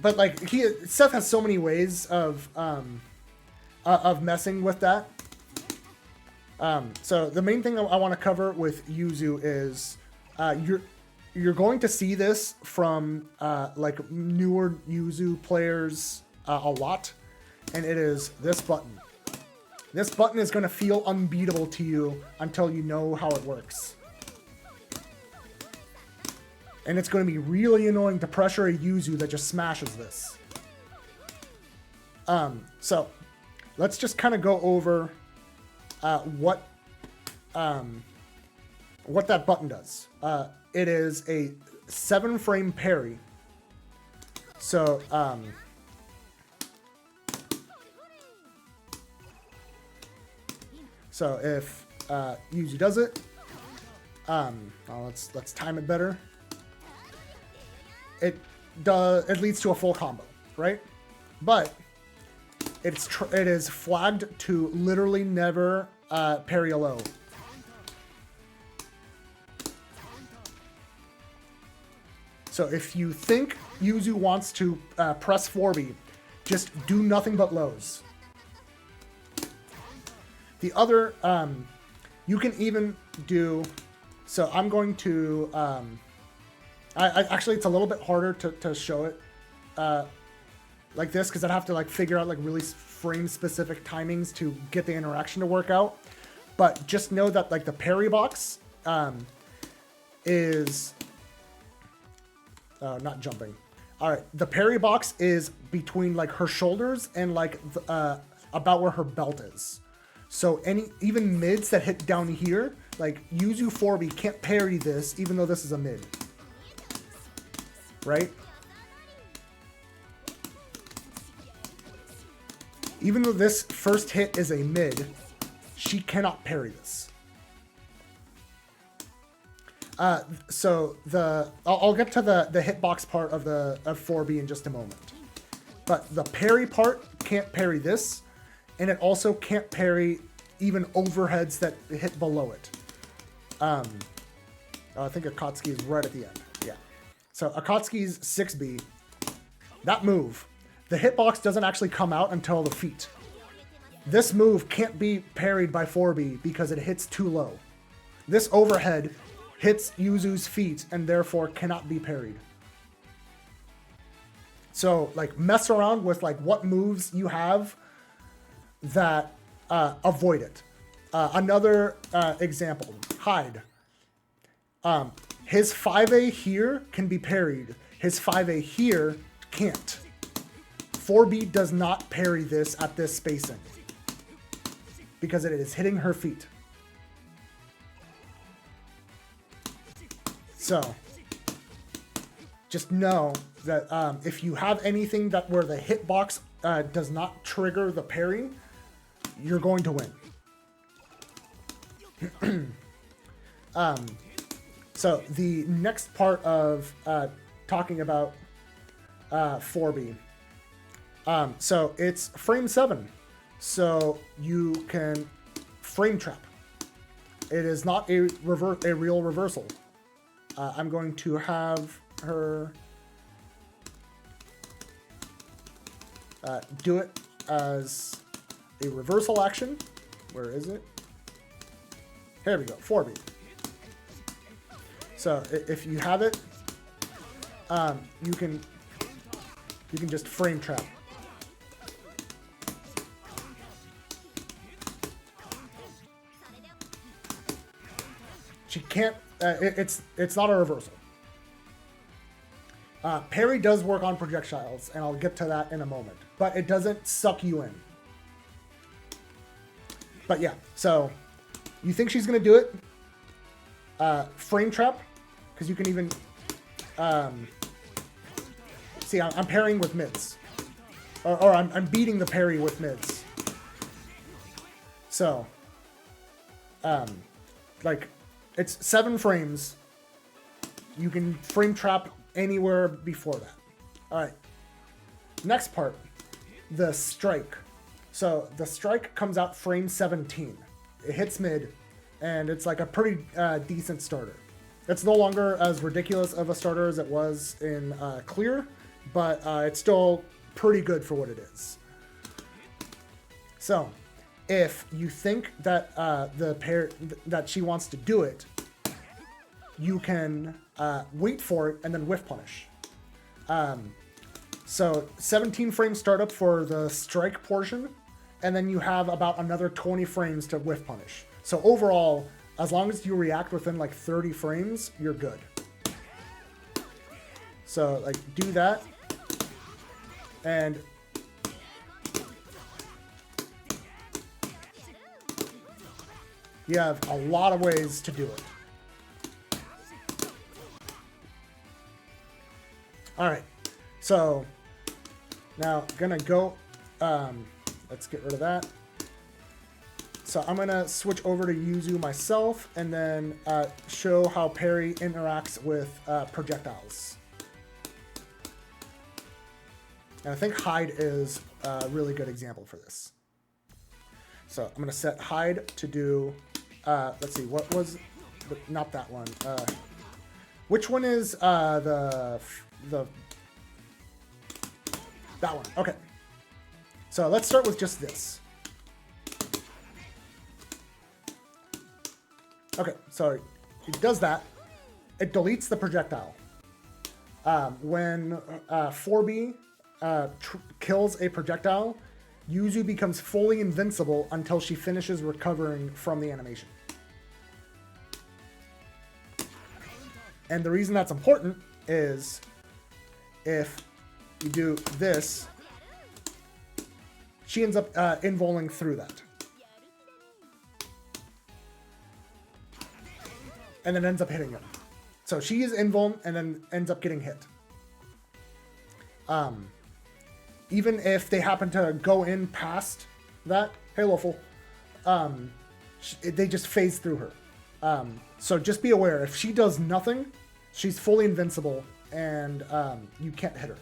But like Seth has so many ways of messing with that. So the main thing I want to cover with Yuzu is you're going to see this from like newer Yuzu players a lot, and it is this button. This button is going to feel unbeatable to you until you know how it works. And it's going to be really annoying to pressure a Yuzu that just smashes this. So, let's just kind of go over what what that button does. It is a 7-frame parry. So, if Yuzu does it, well, let's time it better. It leads to a full combo, right? But it is flagged to literally never parry a low. So if you think Yuzu wants to press 4B, just do nothing but lows. The other, you can even do, so I'm going to, actually it's a little bit harder to show it like this, because I'd have to like figure out like really frame specific timings to get the interaction to work out. But just know that like the parry box is, not jumping. All right, the parry box is between like her shoulders and like about where her belt is. So even mids that hit down here, like Yuzu 4B can't parry this, even though this is a mid, right? Even though this first hit is a mid, she cannot parry this. So I'll get to the hitbox part of 4B in just a moment. But the parry part can't parry this, and it also can't parry even overheads that hit below it. I think Akatsuki is right at the end. Yeah. So Akatsuki's 6B, that move, the hitbox doesn't actually come out until the feet. This move can't be parried by 4B because it hits too low. This overhead hits Yuzu's feet and therefore cannot be parried. So like mess around with like what moves you have that avoid it. Another example, Hyde. His 5A here can be parried. His 5A here can't. 4B does not parry this at this spacing because it is hitting her feet. So just know that if you have anything that where the hitbox does not trigger the parry, you're going to win. So the next part of talking about 4B. So it's frame 7. So you can frame trap. It is not a real reversal. I'm going to have her do it as a reversal action. Where is it? Here we go, 4B. So if you have it, you can just frame trap. She can't. It's not a reversal. Parry does work on projectiles, and I'll get to that in a moment. But it doesn't suck you in. But yeah, so you think she's gonna do it? Frame trap, because you can even see. I'm parrying with mids, or I'm beating the parry with mids. So, like. It's 7 frames. You can frame trap anywhere before that. All right. Next part, the strike. So the strike comes out frame 17. It hits mid, and it's like a pretty decent starter. It's no longer as ridiculous of a starter as it was in Clear, but it's still pretty good for what it is. So, if you think that that she wants to do it, you can wait for it and then whiff punish. So 17 frame startup for the strike portion, and then you have about another 20 frames to whiff punish. So overall, as long as you react within like 30 frames, you're good. So like do that, and you have a lot of ways to do it. All right, so now gonna go, let's get rid of that. So I'm gonna switch over to Yuzu myself and then show how parry interacts with projectiles. And I think hide is a really good example for this. So I'm gonna set hide to do, let's see, what was, not that one. Which one is that one? Okay. So let's start with just this. Okay, so it does that. It deletes the projectile. When 4B kills a projectile, Yuzu becomes fully invincible until she finishes recovering from the animation. And the reason that's important is if you do this, she ends up invulning through that. And then ends up hitting him. So she is invuln and then ends up getting hit. Even if they happen to go in past that, hey Lawful, they just phase through her. So just be aware, if she does nothing, she's fully invincible and you can't hit her.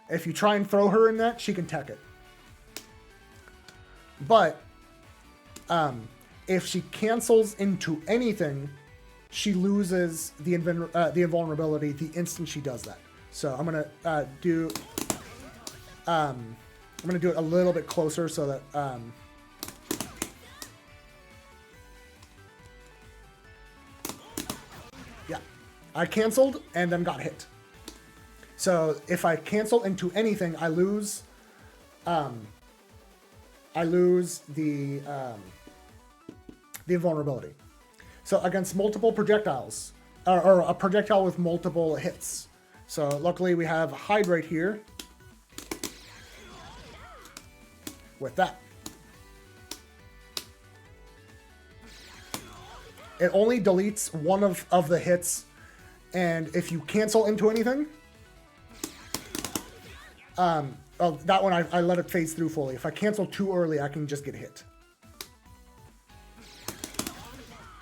If you try and throw her in that, she can tech it. But if she cancels into anything, she loses the invulnerability the instant she does that. So I'm gonna do it a little bit closer so that yeah, I canceled and then got hit. So if I cancel into anything, I lose the invulnerability. So against multiple projectiles, or a projectile with multiple hits. So luckily we have hide right here with that. It only deletes one of the hits, and if you cancel into anything, that one I let it phase through fully. If I cancel too early, I can just get hit.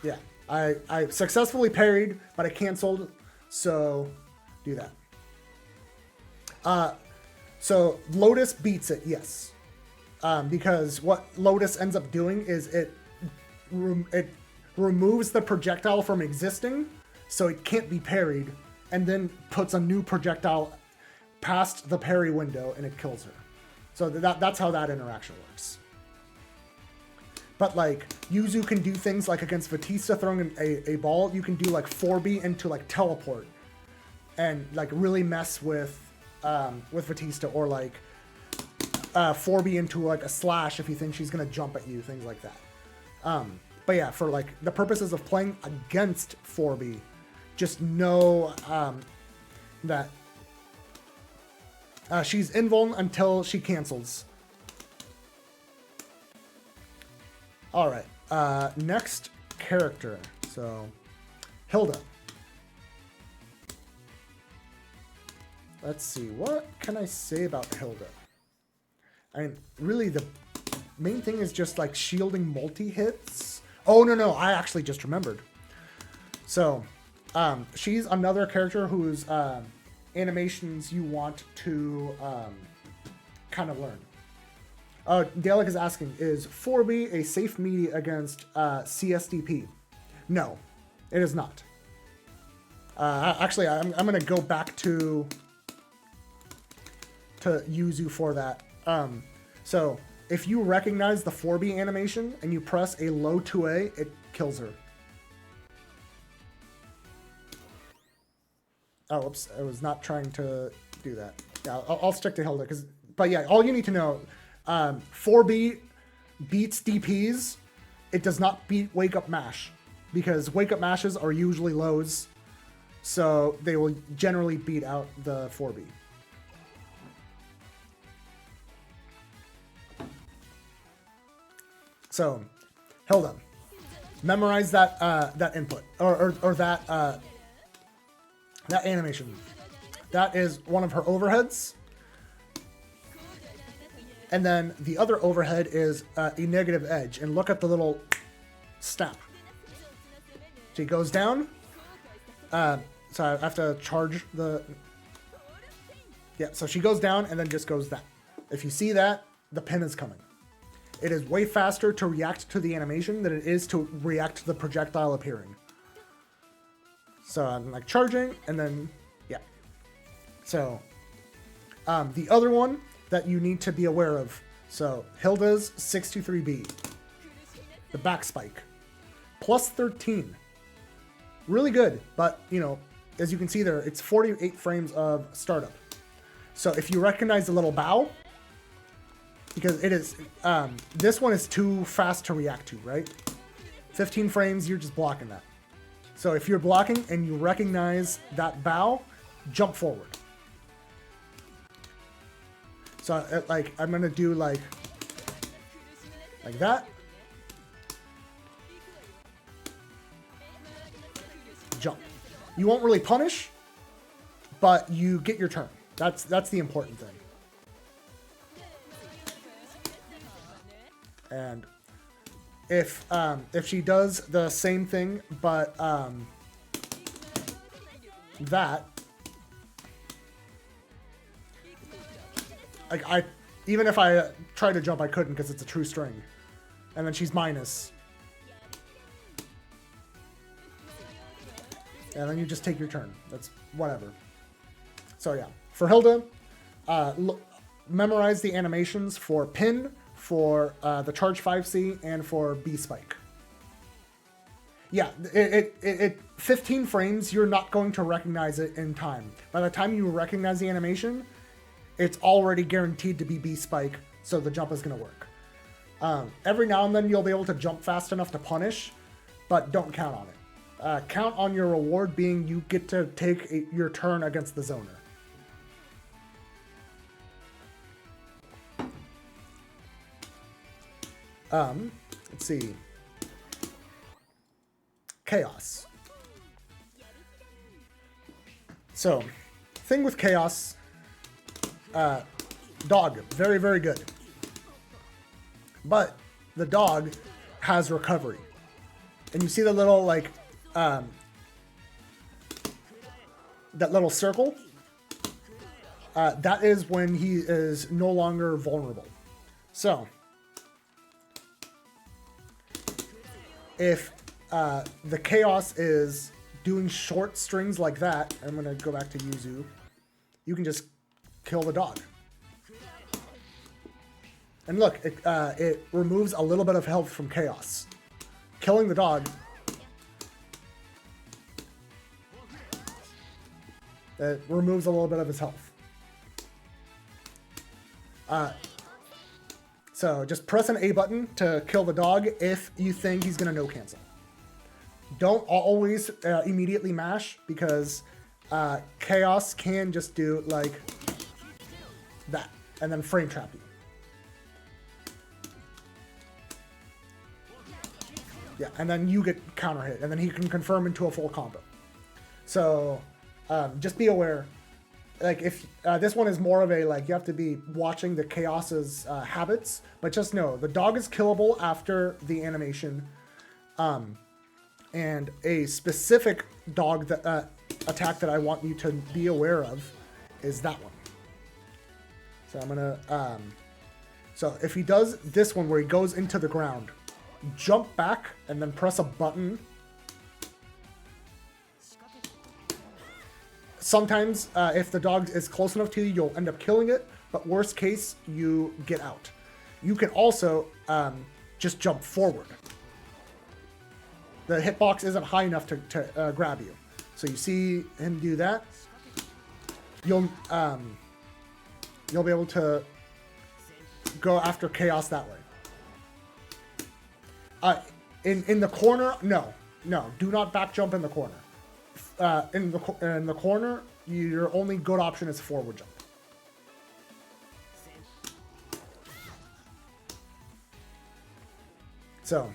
Yeah, I successfully parried, but I canceled, so do that. So Lotus beats it, yes. Because what Lotus ends up doing is it removes the projectile from existing, so it can't be parried, and then puts a new projectile past the parry window, and it kills her. So that's how that interaction works. But like, Yuzu can do things like against Batista throwing a ball, you can do like 4B into like teleport, and like really mess with Batista, or like 4B into like a slash if you think she's gonna jump at you, things like that. But yeah, for like the purposes of playing against 4B, just know that she's invuln until she cancels. All right, next character. So, Hilda. Let's see, what can I say about Hilda? I mean, really the main thing is just like shielding multi-hits. Oh, no, I actually just remembered. So, she's another character whose animations you want to kind of learn. Dalek is asking, is 4B a safe media against CSDP? No, it is not. Actually, I'm going to go back to Yuzu for that. So if you recognize the 4B animation and you press a low 2A, it kills her. Oh, oops, I was not trying to do that. Yeah, I'll stick to Hilda, but yeah, all you need to know, 4B beats DPs. It does not beat Wake Up Mash, because Wake Up Mashes are usually lows, so they will generally beat out the 4B. So, Hilda, memorize that that input or that that animation. that is one of her overheads. And then the other overhead is a negative edge. And look at the little snap. She goes down. So I have to charge the... Yeah, so she goes down and then just goes down. If you see that, the pin is coming. It is way faster to react to the animation than it is to react to the projectile appearing. So I'm like charging and then, yeah. So the other one that you need to be aware of. So Hilda's 623B, the back spike, plus 13. Really good, but you know, as you can see there, it's 48 frames of startup. So if you recognize the little bow, because it is, this one is too fast to react to, right? 15 frames, you're just blocking that. So if you're blocking and you recognize that bow, jump forward. So like, I'm gonna do like that. Jump. You won't really punish, but you get your turn. That's the important thing. And if she does the same thing, but that, like even if I tried to jump, I couldn't because it's a true string. And then she's minus. And then you just take your turn. That's whatever. So yeah, for Hilda, memorize the animations for pin, for the charge 5C, and for B spike. Yeah, it 15 frames, you're not going to recognize it in time. By the time you recognize the animation, it's already guaranteed to be B spike, so the jump is going to work. Every now and then you'll be able to jump fast enough to punish, but don't count on it. Count on your reward being you get to take your turn against the zoner. Let's see. Chaos. So, thing with Chaos, dog, very, very good. But the dog has recovery. And you see the little, like, that little circle? That is when he is no longer vulnerable. So, if the Chaos is doing short strings like that, I'm going to go back to Yuzu, you can just kill the dog. And look, it removes a little bit of health from Chaos. Killing the dog, it removes a little bit of his health. So just press an A button to kill the dog if you think he's going to no cancel. Don't always immediately mash, because Chaos can just do like that and then frame trap you. Yeah, and then you get counter hit, and then he can confirm into a full combo. So just be aware. Like, if this one is more of a, like, you have to be watching the Chaos's habits, but just know the dog is killable after the animation. And a specific dog that attack that I want you to be aware of is that one. So I'm gonna so if he does this one where he goes into the ground, jump back and then press a button. Sometimes, if the dog is close enough to you, you'll end up killing it, but worst case, you get out. You can also just jump forward. The hitbox isn't high enough to grab you. So you see him do that. You'll be able to go after Chaos that way. In the corner, no, do not back jump in the corner. In the corner, your only good option is forward jump. So,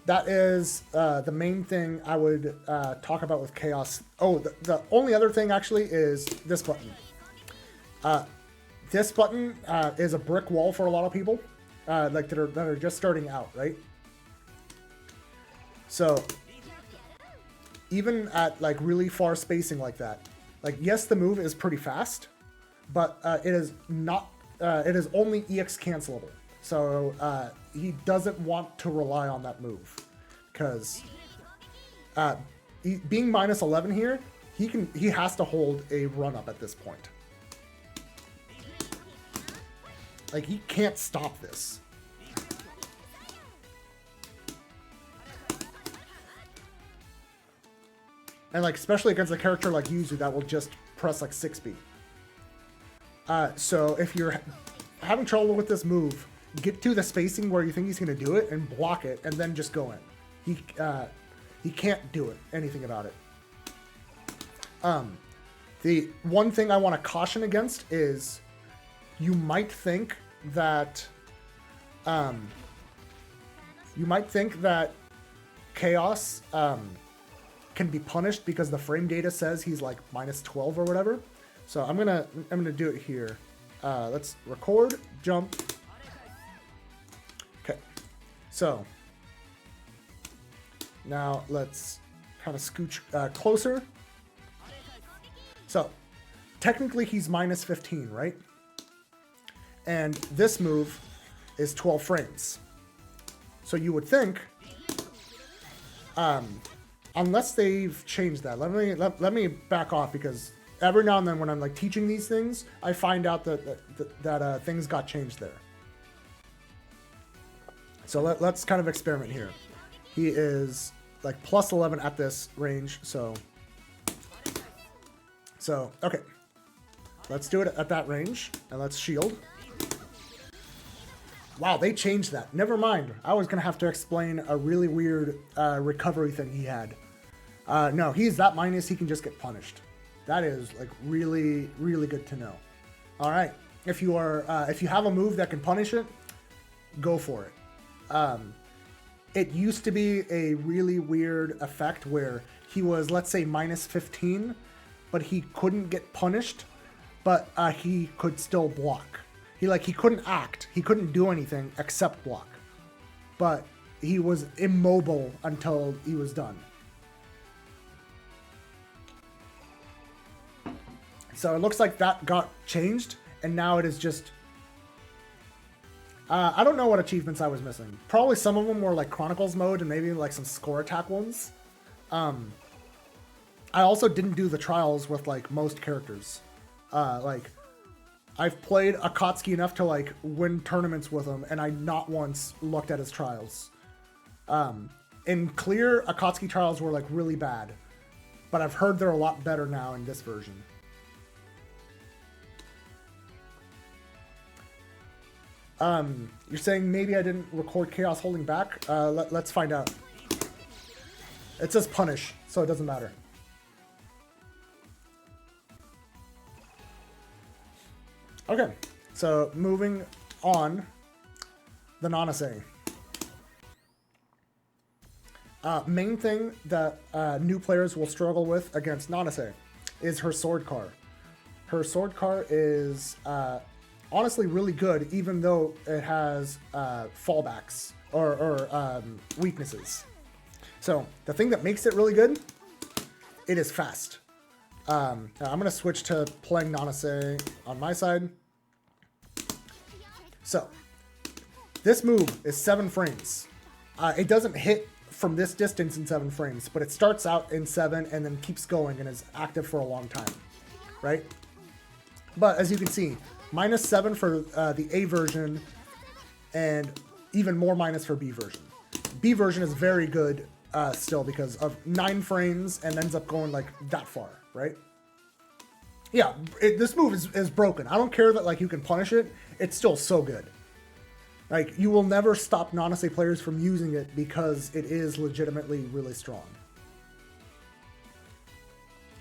that is the main thing I would talk about with Chaos. Oh, the only other thing actually is this button. This button is a brick wall for a lot of people, like that are just starting out, right? So even at like really far spacing like that, like yes, the move is pretty fast, but it is not. It is only EX cancelable. So he doesn't want to rely on that move, because being minus 11 here, he has to hold a run up at this point. Like he can't stop this. And like especially against a character like Yuzu that will just press like 6B. So if you're having trouble with this move, get to the spacing where you think he's going to do it and block it, and then just go in. He can't do it. Anything about it. The one thing I want to caution against is you might think that Chaos can be punished because the frame data says he's like minus 12 or whatever. So I'm gonna do it here. Let's record, jump. Okay, so now let's kind of scooch closer. So technically he's minus 15, right? And this move is 12 frames. So you would think, unless they've changed that, let me back off, because every now and then when I'm like teaching these things, I find out that things got changed there. So let's kind of experiment here. He is like plus 11 at this range, so okay. Let's do it at that range, and let's shield. Wow, they changed that. Never mind. I was going to have to explain a really weird recovery thing he had. No, he's that minus, he can just get punished. That is like really, really good to know. All right, if you have a move that can punish it, go for it. It used to be a really weird effect where he was, let's say, minus 15, but he couldn't get punished, but he could still block. He couldn't act. He couldn't do anything except block. But he was immobile until he was done. So it looks like that got changed, and now it is just... I don't know what achievements I was missing. Probably some of them were like Chronicles mode and maybe like some score attack ones. I also didn't do the trials with like most characters. Like, I've played Akatsuki enough to like win tournaments with him, and I not once looked at his trials. In clear, Akatsuki trials were like really bad, but I've heard they're a lot better now in this version. You're saying maybe I didn't record Chaos holding back? Let's find out. It says punish, so it doesn't matter. Okay, so moving on, the Nanase. Main thing that new players will struggle with against Nanase is her sword car. Her sword car is honestly really good, even though it has fallbacks or weaknesses. So the thing that makes it really good, it is fast. I'm going to switch to playing Nanase on my side. So this move is 7 frames. It doesn't hit from this distance in 7 frames, but it starts out in 7 and then keeps going and is active for a long time, right? But as you can see, minus 7 for the A version, and even more minus for B version. B version is very good still because of 9 frames and ends up going like that far, right? Yeah, this move is broken. I don't care that like you can punish it. It's still so good. Like, you will never stop Nanase players from using it because it is legitimately really strong.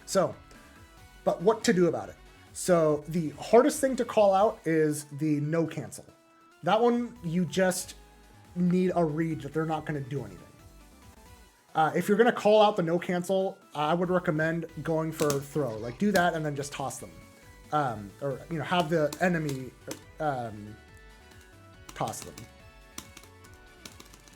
So, but what to do about it? So the hardest thing to call out is the no cancel. That one, you just need a read that they're not going to do anything. If you're going to call out the no cancel, I would recommend going for throw. Like, do that and then just toss them. Or, you know, have the enemy toss them.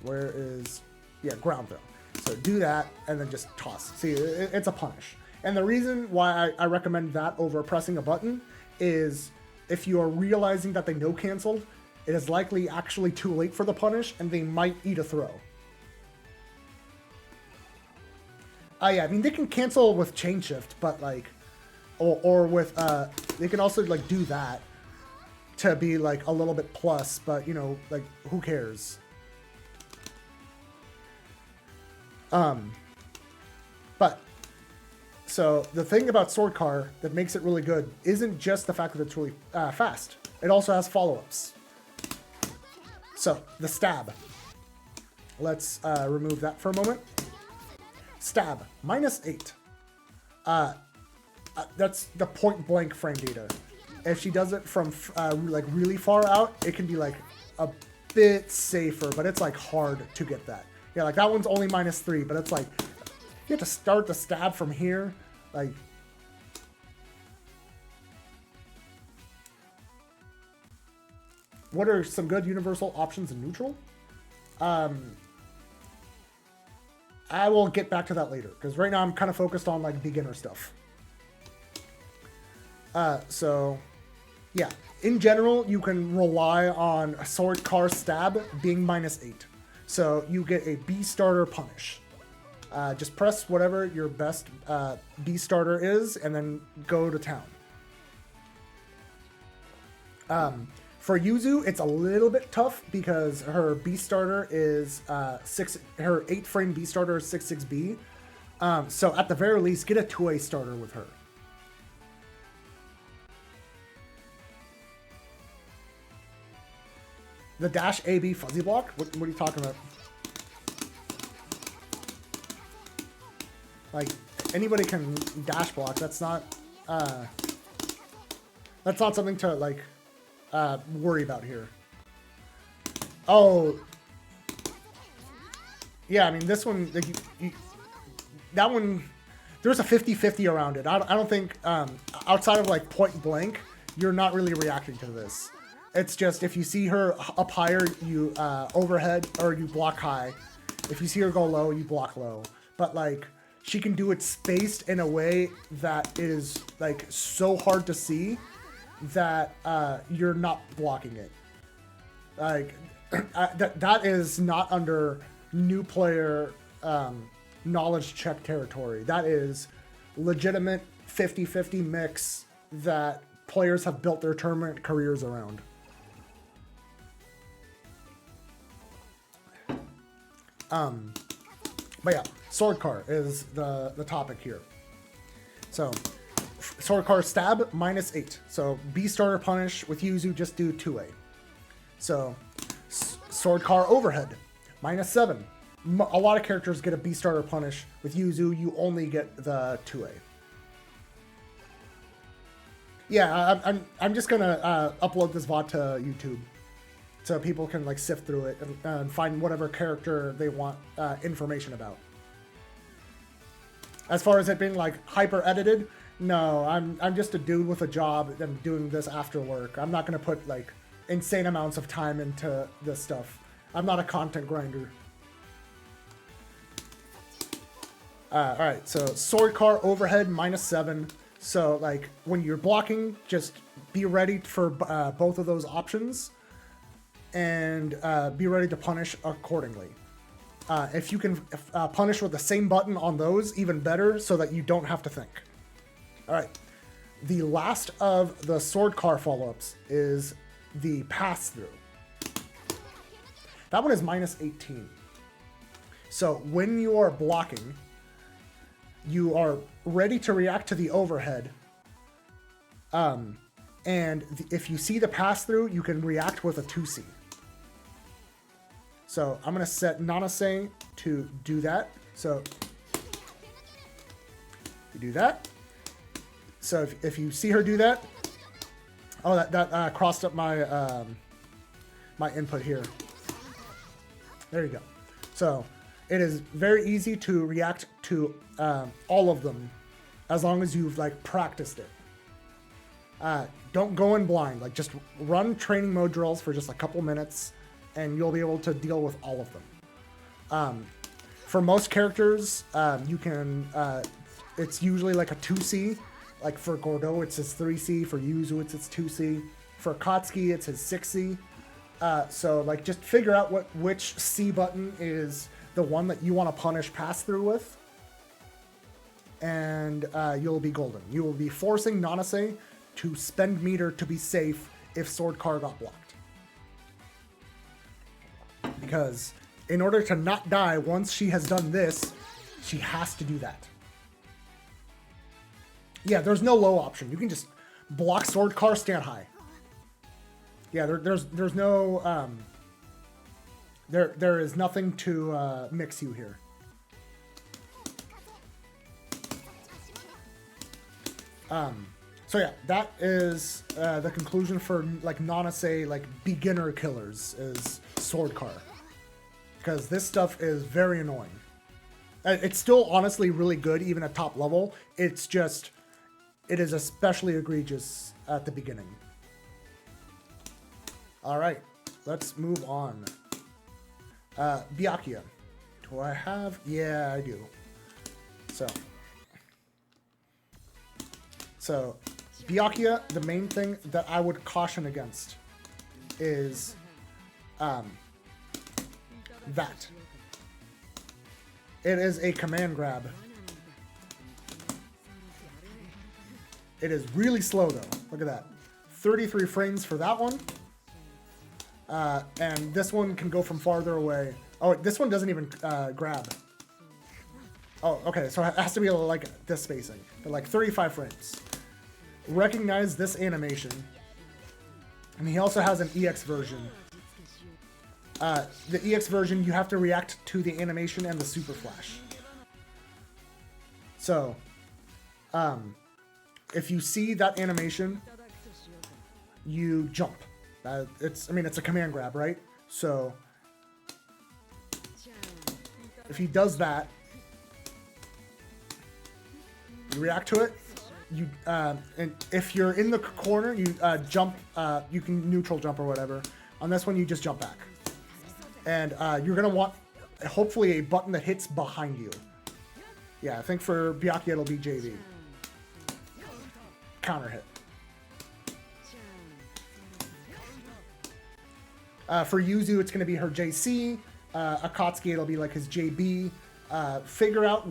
Where is... Yeah, ground throw. So do that and then just toss. See, it's a punish. And the reason why I recommend that over pressing a button is if you are realizing that they no canceled, it is likely actually too late for the punish and they might eat a throw. Yeah, I mean, they can cancel with chain shift, but like, or with, they can also like do that to be like a little bit plus, but you know, like, who cares? But, so the thing about Sword Car that makes it really good isn't just the fact that it's really fast. It also has follow-ups. So, the stab. Let's remove that for a moment. Stab, -8. That's the point blank frame data. If she does it from like really far out, it can be like a bit safer, but it's like hard to get that. Yeah, like that one's only -3, but it's like you have to start the stab from here. Like, what are some good universal options in neutral? I will get back to that later, because right now I'm kind of focused on like beginner stuff. So, yeah. In general, you can rely on a Sword Car Stab being -8. So you get a B starter punish. Just press whatever your best B starter is, and then go to town. For Yuzu, it's a little bit tough because her B starter is her 8-frame B starter is 6/6B. So at the very least, get a 2A starter with her. The dash AB fuzzy block? What are you talking about? Like, anybody can dash block. That's not something to like worry about here. Oh, yeah. I mean, this one, like, that one, there's a 50-50 around it. I don't think outside of like point blank, you're not really reacting to this. It's just if you see her up higher, you overhead or you block high. If you see her go low, you block low. But like, she can do it spaced in a way that is like so hard to see that you're not blocking it. Like that is not under new player knowledge check territory. That is legitimate 50-50 mix that players have built their tournament careers around. But yeah, Sword Car is the topic here. So, Sword Car Stab, -8. So, B starter punish with Yuzu, just do 2A. So, Sword Car Overhead, -7. A lot of characters get a B starter punish. With Yuzu, you only get the 2A. Yeah, I'm just gonna upload this VOD to YouTube, so people can like sift through it and find whatever character they want information about. As far as it being like hyper edited, no, I'm just a dude with a job and doing this after work. I'm not gonna put like insane amounts of time into this stuff. I'm not a content grinder. All right, so Sword Car Overhead, -7. So like when you're blocking, just be ready for both of those options, and be ready to punish accordingly. If you can punish with the same button on those, even better, so that you don't have to think. All right, the last of the Sword Car follow-ups is the pass-through. That one is -18. So when you are blocking, you are ready to react to the overhead. And if you see the pass-through, you can react with a 2C. So I'm going to set Nanase to do that. So you do that. So if you see her do that, oh, that crossed up my my input here. There you go. So it is very easy to react to all of them as long as you've like practiced it. Don't go in blind. Like just run training mode drills for just a couple minutes and you'll be able to deal with all of them. For most characters, you can, it's usually like a 2C. Like for Gordeau, it's his 3C. For Yuzu, it's his 2C. For Akatsuki, it's his 6C. So like just figure out which C button is the one that you want to punish pass through with. And you'll be golden. You will be forcing Nanase to spend meter to be safe if Sword Car got blocked. Because in order to not die once she has done this, she has to do that. Yeah, there's no low option. You can just block Sword Car, stand high. Yeah, there's no there is nothing to mix you here. So yeah, that is the conclusion for like Nanase like beginner killers is Sword Car. Because this stuff is very annoying. It's still honestly really good even at top level. It's just, it is especially egregious at the beginning. Alright, let's move on. Byakuya. Do I have? Yeah, I do. So Byakuya, the main thing that I would caution against is that. It is a command grab. It is really slow though. Look at that. 33 frames for that one. And this one can go from farther away. Oh, this one doesn't even grab. Oh, okay, so it has to be like this spacing. But like 35 frames. Recognize this animation. And he also has an EX version. The EX version, you have to react to the animation and the super flash. So, if you see that animation, you jump. It's a command grab, right? So, if he does that, you react to it. You and if you're in the corner, you jump. You can neutral jump or whatever. On this one, you just jump back. And you're going to want, hopefully, a button that hits behind you. Yeah, I think for Byakuya, it'll be JV. Counter hit. For Yuzu, it's going to be her JC. Akatsuki, it'll be like his JB. Figure out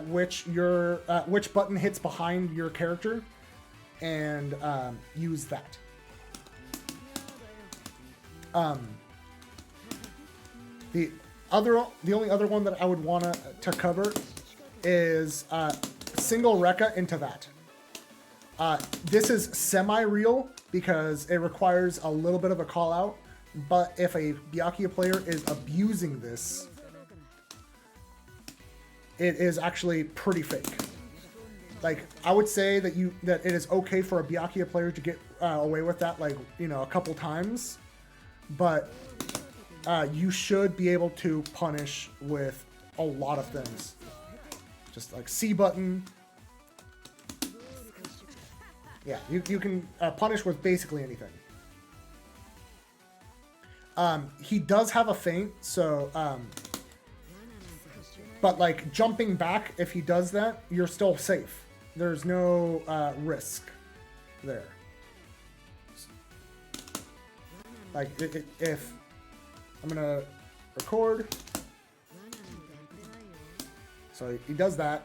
which button hits behind your character, and use that. The only other one that I would want to cover is single Rekka into that. This is semi-real because it requires a little bit of a call out, but if a Byakuya player is abusing this, it is actually pretty fake. Like, I would say that it is okay for a Byakuya player to get away with that, like, a couple times, but you should be able to punish with a lot of things. Just like C button. Yeah, you can punish with basically anything. He does have a feint, so... but like jumping back, if he does that, you're still safe. There's no risk there. Like if I'm gonna record, so he does that,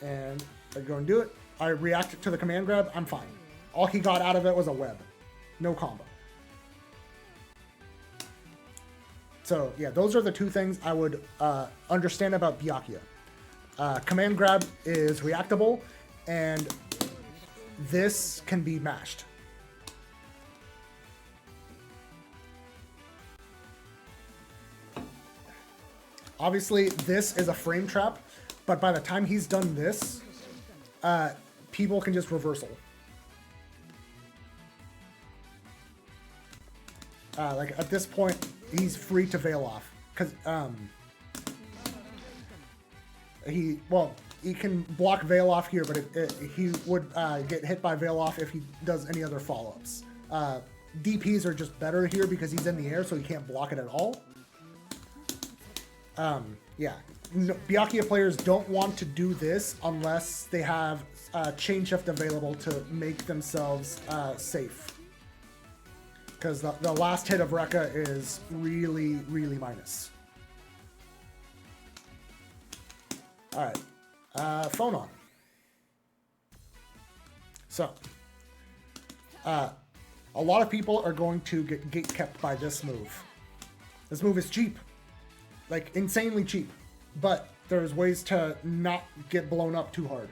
and I go and do it. I react to the command grab. I'm fine. All he got out of it was a web, no combo. So yeah, those are the two things I would understand about Byakuya. Command grab is reactable, and this can be mashed. Obviously, this is a frame trap, but by the time he's done this, people can just reversal. Like at this point, he's free to veil off, because He can block Veil off here, but he would get hit by Veil off if he does any other follow-ups. DPs are just better here because he's in the air, so he can't block it at all. Yeah. No, Byakuya players don't want to do this unless they have chain shift available to make themselves safe. Because the last hit of Rekka is really, really minus. Alright. Phone on. So. A lot of people are going to get gate kept by this move. This move is cheap. Like, insanely cheap. But there's ways to not get blown up too hard.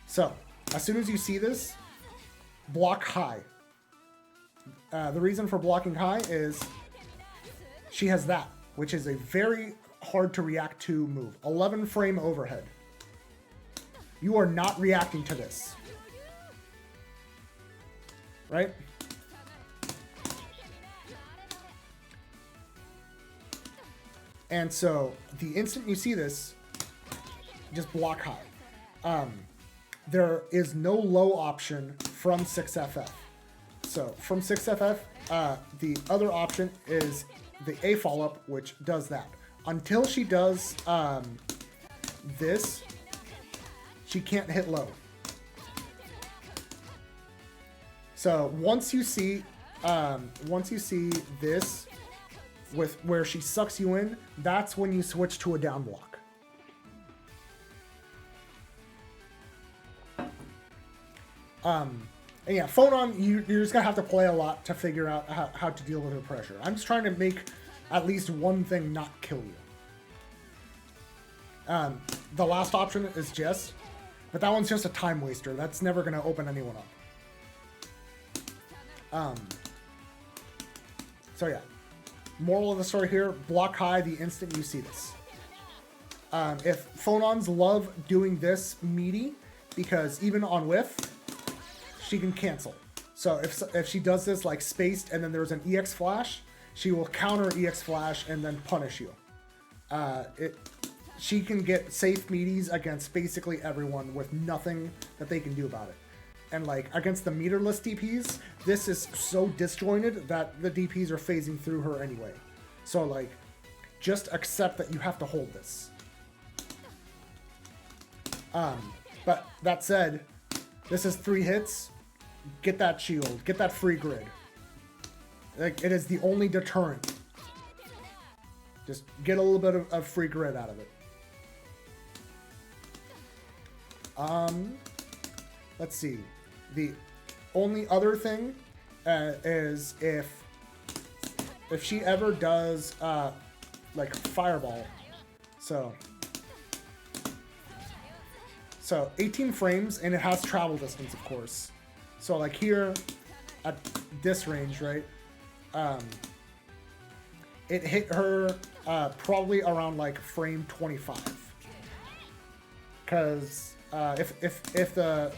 So, as soon as you see this, block high. The reason for blocking high is she has that, which is a very hard to react to move. 11 frame overhead. You are not reacting to this. Right? And so, the instant you see this, just block high. There is no low option from 6FF. So, from 6FF, the other option is the A follow-up, which does that. Until she does this, she can't hit low. So, once you see this, with where she sucks you in, that's when you switch to a down block. And yeah, phone on, you're just gonna have to play a lot to figure out how to deal with her pressure. I'm just trying to make at least one thing not kill you. The last option is Jess, but that one's just a time waster. That's never gonna open anyone up. So yeah. Moral of the story here, block high the instant you see this. If phone-ons love doing this meaty, because even on whiff, she can cancel. So if she does this like spaced and then there's an EX flash, she will counter EX flash and then punish you. She can get safe meaties against basically everyone with nothing that they can do about it. And like against the meterless DPs, this is so disjointed that the DPs are phasing through her anyway. So like, just accept that you have to hold this. But that said, this is 3 hits. Get that shield. Get that free grid. Like, it is the only deterrent. Just get a little bit of free grid out of it. Let's see. The only other thing is if she ever does like fireball. So 18 frames and it has travel distance, of course. So like here at this range, right? It hit her probably around like frame 25. Because if the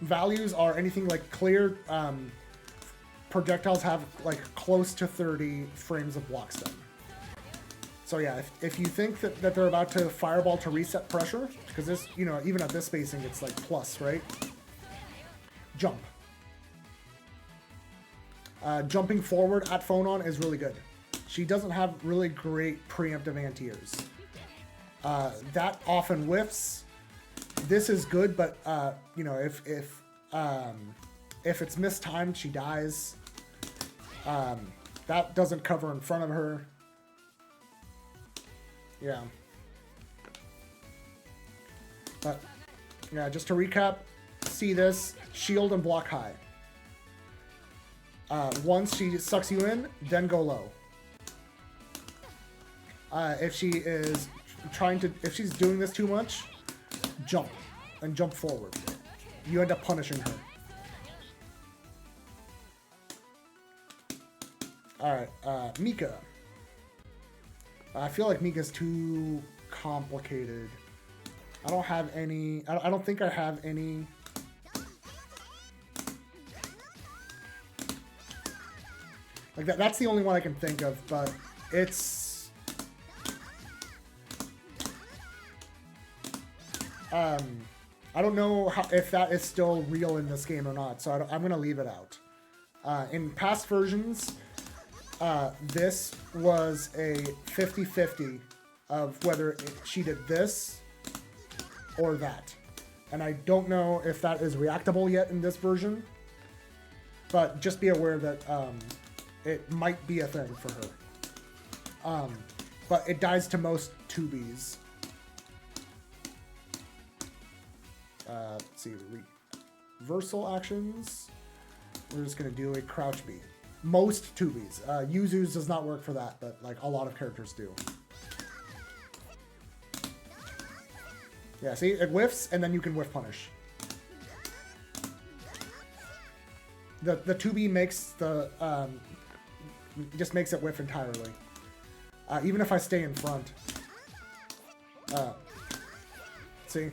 values are anything like clear, projectiles have like close to 30 frames of block stun. So yeah, if you think that they're about to fireball to reset pressure, because this, you know, even at this spacing, it's like plus, right? Jump. Jumping forward at phone on is really good. She doesn't have really great preemptive anti-airs. That often whiffs. This is good, but you know, if it's mistimed, she dies. That doesn't cover in front of her. Yeah. But yeah, just to recap, see this, shield and block high. Once she sucks you in, then go low. If she is if she's doing this too much, jump and jump forward. You end up punishing her. Alright, Mika. I feel like Mika's too complicated. I don't have any... I don't think I have any... Like, that's the only one I can think of, but it's... I don't know if that is still real in this game or not, so I'm going to leave it out. In past versions, this was a 50-50 of whether she did this or that. And I don't know if that is reactable yet in this version, but just be aware that it might be a thing for her. But it dies to most 2Bs. Let's see, reversal actions. We're just going to do a crouch B. Most 2Bs. Yuzu's does not work for that, but like a lot of characters do. Yeah, see, it whiffs, and then you can whiff punish. The 2B makes the just makes it whiff entirely. Even if I stay in front. See.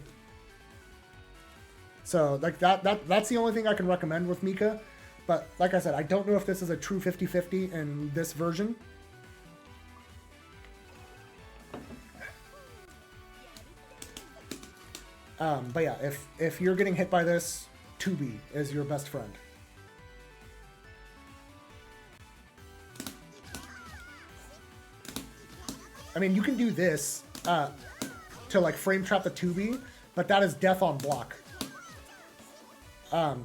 So like that's the only thing I can recommend with Mika. But like I said, I don't know if this is a true 50-50 in this version. But yeah, if you're getting hit by this, 2B is your best friend. I mean, you can do this to like frame trap the 2B, but that is death on block.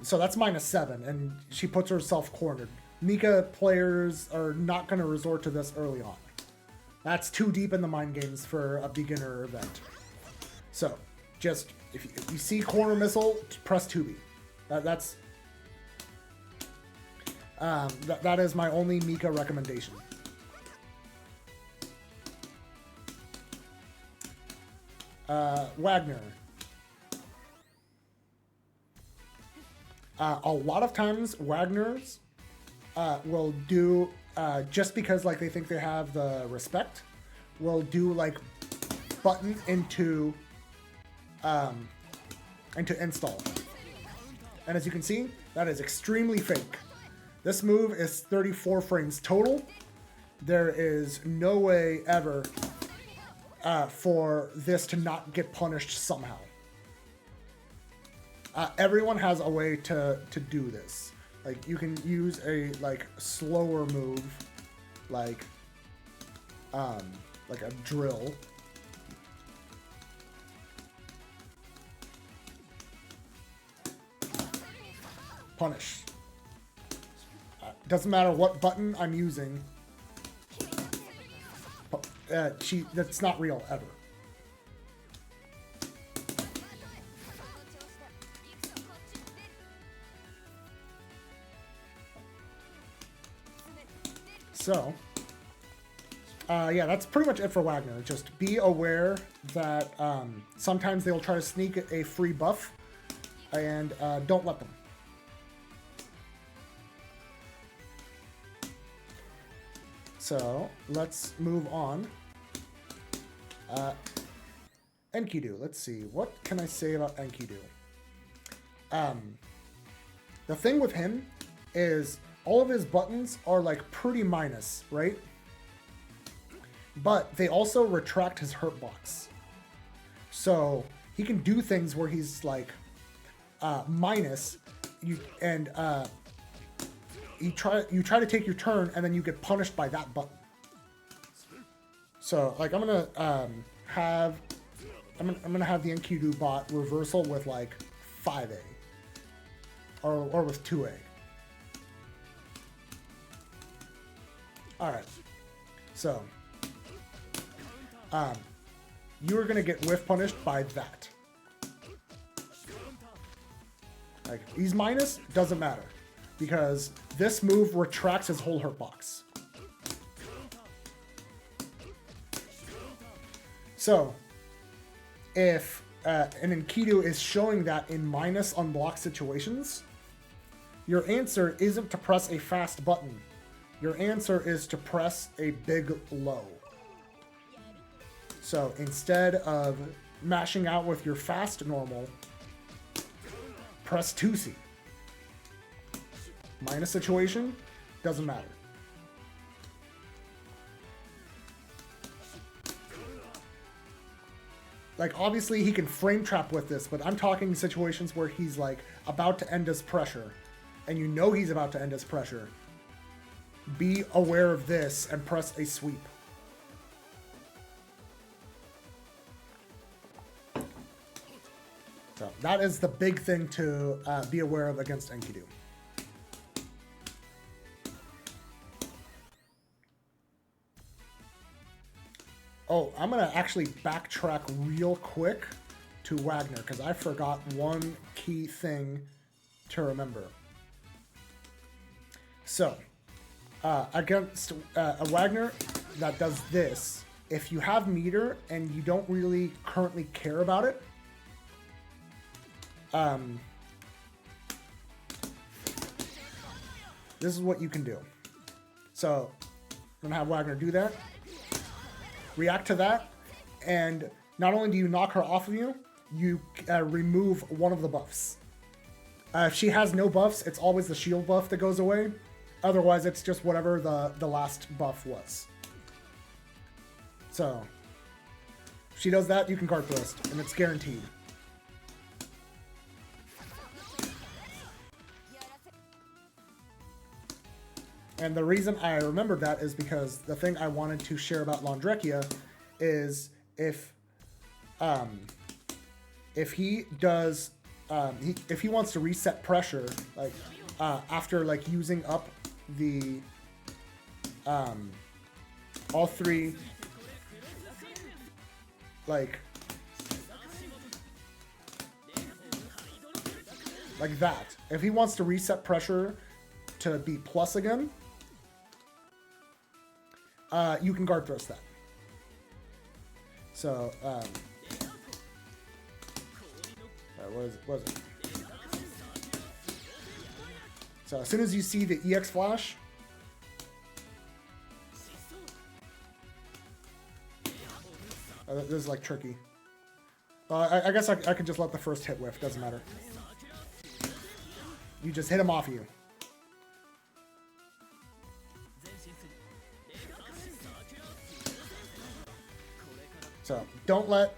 So that's -7, and she puts herself cornered. Mika players are not going to resort to this early on. That's too deep in the mind games for a beginner event. So, just, if you see corner missile, press 2B. That is my only Mika recommendation. Wagner. A lot of times, Wagners will do, just because like they think they have the respect, will do like button into install. And as you can see, that is extremely fake. This move is 34 frames total. There is no way ever for this to not get punished somehow. Everyone has a way to do this. Like you can use a like slower move, like a drill. Punish. Doesn't matter what button I'm using. That's not real ever. So, yeah, that's pretty much it for Wagner. Just be aware that sometimes they'll try to sneak a free buff, and don't let them. So, let's move on. Enkidu, let's see. What can I say about Enkidu? The thing with him is all of his buttons are like pretty minus, right? But they also retract his hurt box. So he can do things where he's like minus, you try to take your turn and then you get punished by that button. So like I'm gonna have the Enkidu bot reversal with like 5A or with 2A. All right, so you are gonna get whiff punished by that. Like he's minus, doesn't matter, because this move retracts his whole hurt box. So if an Enkidu is showing that in minus unblocked situations, your answer isn't to press a fast button. Your answer is to press a big low. So instead of mashing out with your fast normal, press 2C. Minus situation, doesn't matter. like, obviously he can frame trap with this, but I'm talking situations where he's, like, about to end his pressure, and you know he's about to end his pressure. Be aware of this and press a sweep. So that is the big thing to be aware of against Enkidu. Oh, I'm going to actually backtrack real quick to Wagner, because I forgot one key thing to remember. So, against a Wagner that does this, if you have meter and you don't really currently care about it, this is what you can do. So, I'm going to have Wagner do that. React to that, and not only do you knock her off of you, you remove one of the buffs. If she has no buffs, it's always the shield buff that goes away. Otherwise, it's just whatever the last buff was. So, if she does that, you can card thrust, and it's guaranteed. And the reason I remembered that is because the thing I wanted to share about Landrekia is if he does, if he wants to reset pressure, like after like using up the all three, like that. If he wants to reset pressure to be plus again, you can guard thrust that. So, what is it? So as soon as you see the EX flash, this is like tricky. I guess I could just let the first hit whiff, doesn't matter. You just hit him off you. So don't let,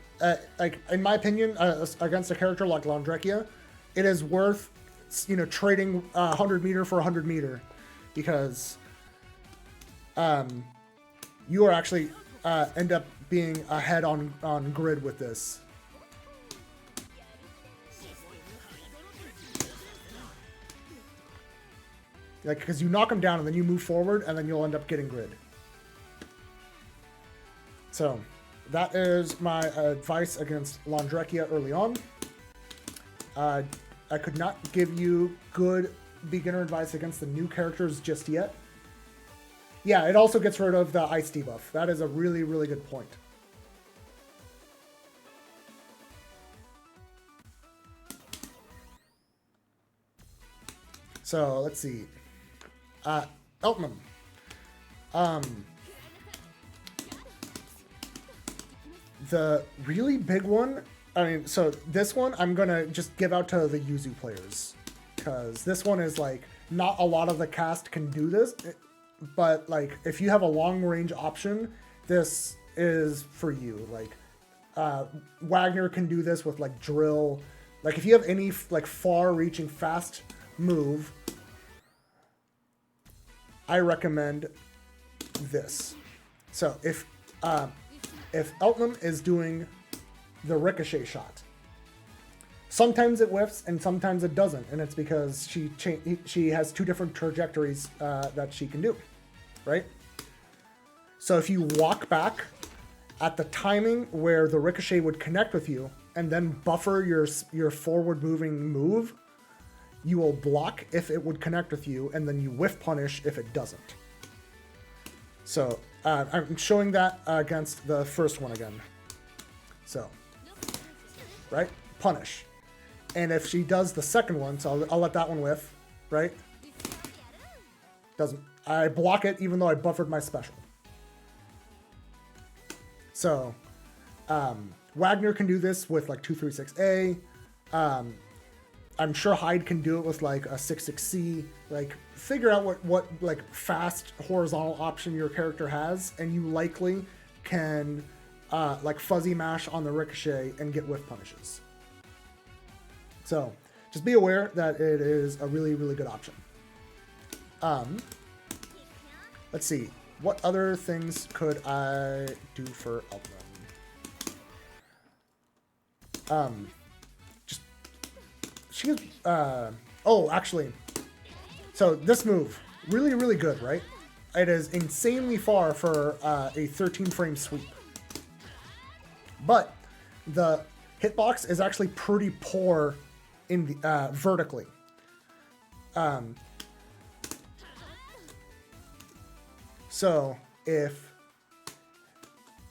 like in my opinion, against a character like Landrekia, it is worth, you know, trading 100 meter for 100 meter, because you are actually end up being ahead on grid with this. Like, because you knock him down and then you move forward and then you'll end up getting grid. So that is my advice against Landrekia early on. I could not give you good beginner advice against the new characters just yet. Yeah, it also gets rid of the ice debuff. That is a really, really good point. So let's see. Eltman. The really big one, I mean, so this one I'm gonna just give out to the Yuzu players, because this one is like, not a lot of the cast can do this, but like if you have a long range option, this is for you. Like Wagner can do this with like drill. Like if you have any like far reaching fast move, I recommend this. So if Eltman is doing the ricochet shot, sometimes it whiffs and sometimes it doesn't, and it's because she has two different trajectories that she can do, right? So if you walk back at the timing where the ricochet would connect with you and then buffer your forward moving move, you will block if it would connect with you, and then you whiff punish if it doesn't. So I'm showing that against the first one again. So, right? Punish. And if she does the second one, so I'll let that one whiff, right? Doesn't. I block it even though I buffered my special. So, Wagner can do this with like 236A. I'm sure Hyde can do it with like a 66C. Like, figure out what like fast horizontal option your character has, and you likely can like fuzzy mash on the ricochet and get whiff punishes. So just be aware that it is a really, really good option. Let's see. What other things could I do for Eltman? Just she is. Oh, actually, so this move really, really good, right? It is insanely far for a 13 frame sweep, but the hitbox is actually pretty poor in the vertically. So if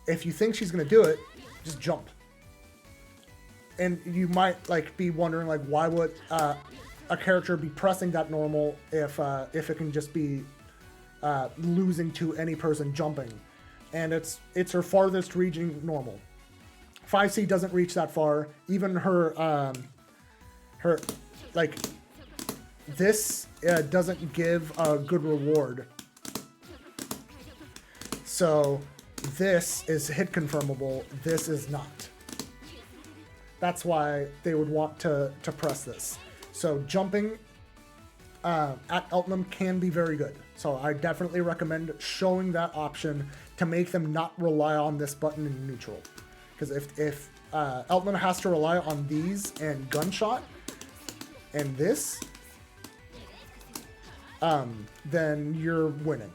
you think she's gonna do it, just jump. And you might like be wondering like why would a character be pressing that normal if it can just be losing to any person jumping, and it's her farthest reaching normal. 5C doesn't reach that far. Even her like this doesn't give a good reward. So this is hit confirmable, this is not. That's why they would want to press this. So jumping at Eltman can be very good. So I definitely recommend showing that option to make them not rely on this button in neutral. Because if Eltman has to rely on these and gunshot and this, then you're winning.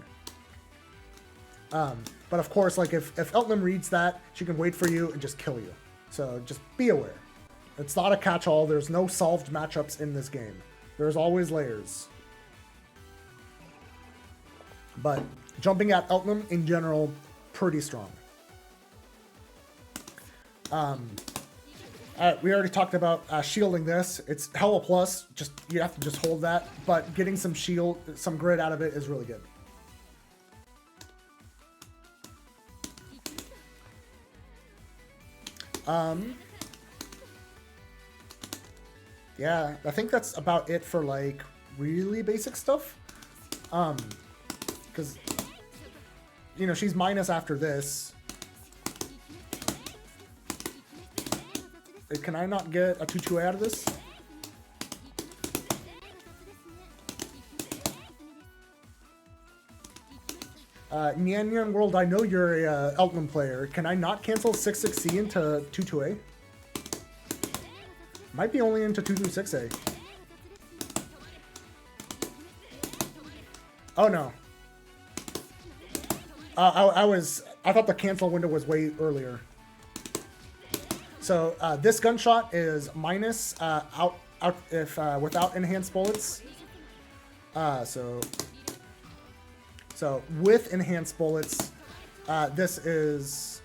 But of course, like if Eltman reads that, she can wait for you and just kill you. So just be aware. It's not a catch-all. There's no solved matchups in this game. There's always layers. But jumping at Eltman in general, pretty strong. We already talked about shielding this. It's hella plus. Just you have to just hold that. But getting some grid out of it is really good. Yeah, I think that's about it for like really basic stuff. Because you know she's minus after this. Can I not get a 2-2 out of this? Nyan Nyan World, I know you're a Eltman player. Can I not cancel 6-6C into 2-2A? Might be only into 2-6A. Oh no. I thought the cancel window was way earlier. So this gunshot is minus out if without enhanced bullets. So with enhanced bullets, this is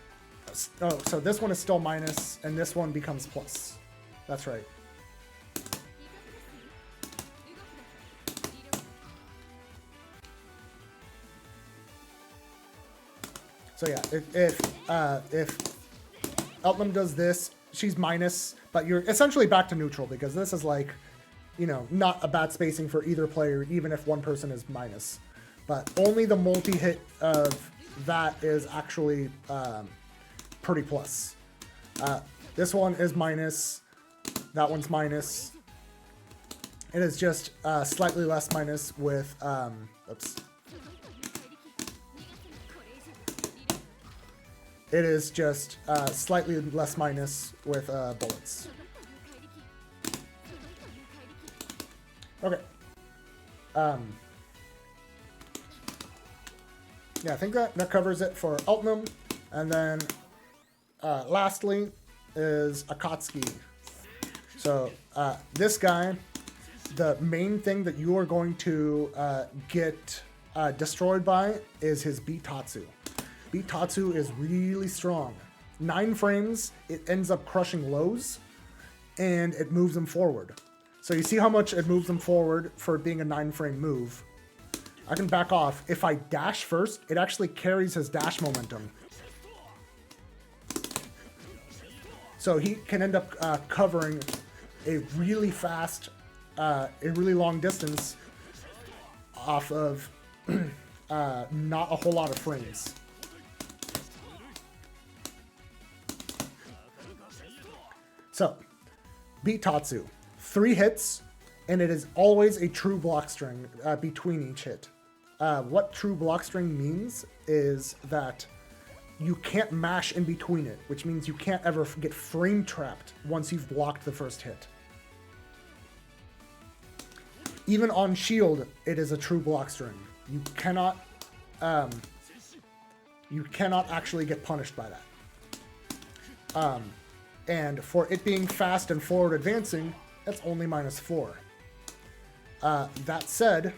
so this one is still minus, and this one becomes plus. That's right. So yeah, if Eltman does this, she's minus, but you're essentially back to neutral because this is like, you know, not a bad spacing for either player, even if one person is minus. But only the multi-hit of that is actually pretty plus. This one is minus. That one's minus. It is just slightly less minus with, oops. It is just slightly less minus with bullets. Okay. Yeah, I think that covers it for Eltman. And then lastly is Akatsuki. So this guy, the main thing that you are going to get destroyed by is his Beat Tatsu. Beat Tatsu is really strong. 9 frames, it ends up crushing lows, and it moves them forward. So you see how much it moves them forward for being a 9-frame move. I can back off. If I dash first, it actually carries his dash momentum. So he can end up covering a really fast, a really long distance off of not a whole lot of frames. So, beat Tatsu. 3 hits, and it is always a true block string between each hit. What true block string means is that you can't mash in between it, which means you can't ever get frame trapped once you've blocked the first hit. Even on shield, it is a true block string. You cannot actually get punished by that. And for it being fast and forward advancing, that's only -4. That said,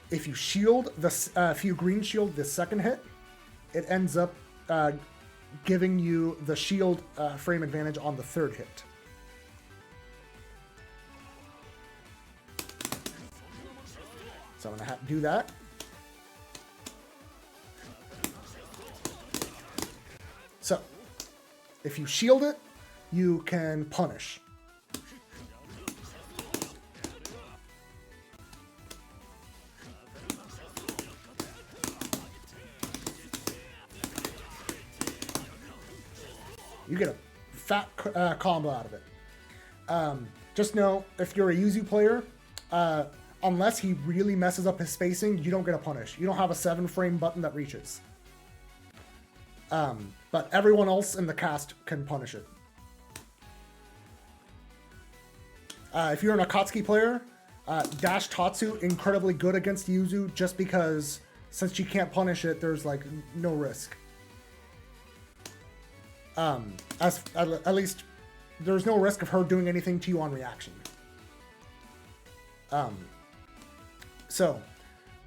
if you shield if you green shield the second hit, it ends up giving you the shield frame advantage on the third hit. So I'm gonna do that. So, if you shield it, you can punish. You get a fat combo out of it. Just know, if you're a Yuzu player, unless he really messes up his spacing, you don't get a punish. You don't have a 7-frame button that reaches. But everyone else in the cast can punish it. If you're an Akatsuki player, Dash Tatsu, incredibly good against Yuzu, just because since she can't punish it, there's like no risk. At least there's no risk of her doing anything to you on reaction. So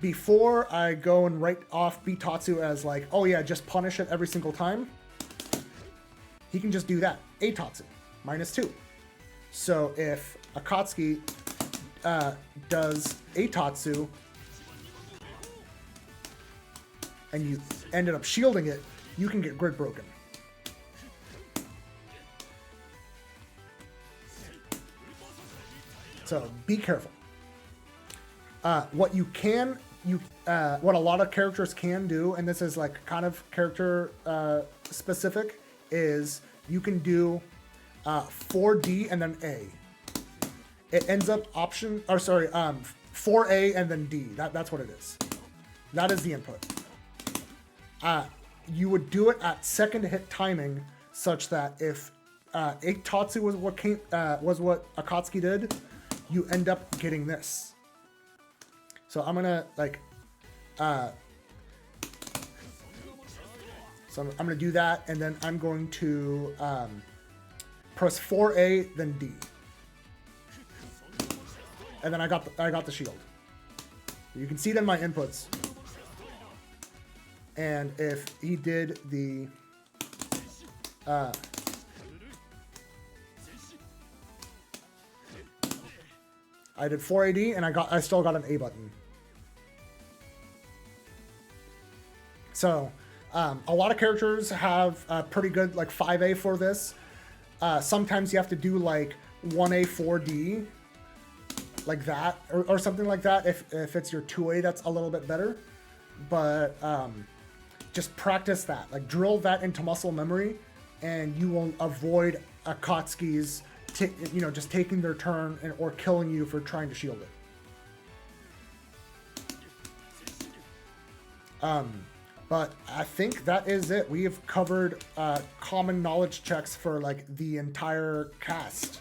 before I go and write off beat Tatsu as like, oh yeah, just punish it every single time, he can just do that. A Tatsu, -2. So if Akatsuki does a Tatsu and you ended up shielding it, you can get grid broken. So be careful. What you can, what a lot of characters can do, and this is like kind of character specific, is you can do 4D and then A. It ends up 4A and then D. That's what it is. That is the input. You would do it at second hit timing, such that if Tatsu was what Akatsuki did, you end up getting this. So I'm gonna I'm gonna do that, and then I'm going to press 4A then D, and then I got the shield. You can see it in my inputs. And if he did the I did 4AD and I still got an A button. So a lot of characters have pretty good like 5A for this. Sometimes you have to do like 1A 4D like that or something like that. If it's your 2A, that's a little bit better. But just practice that, like drill that into muscle memory, and you will avoid Akatsuki's just taking their turn or killing you for trying to shield it. But I think that is it. We have covered common knowledge checks for like the entire cast,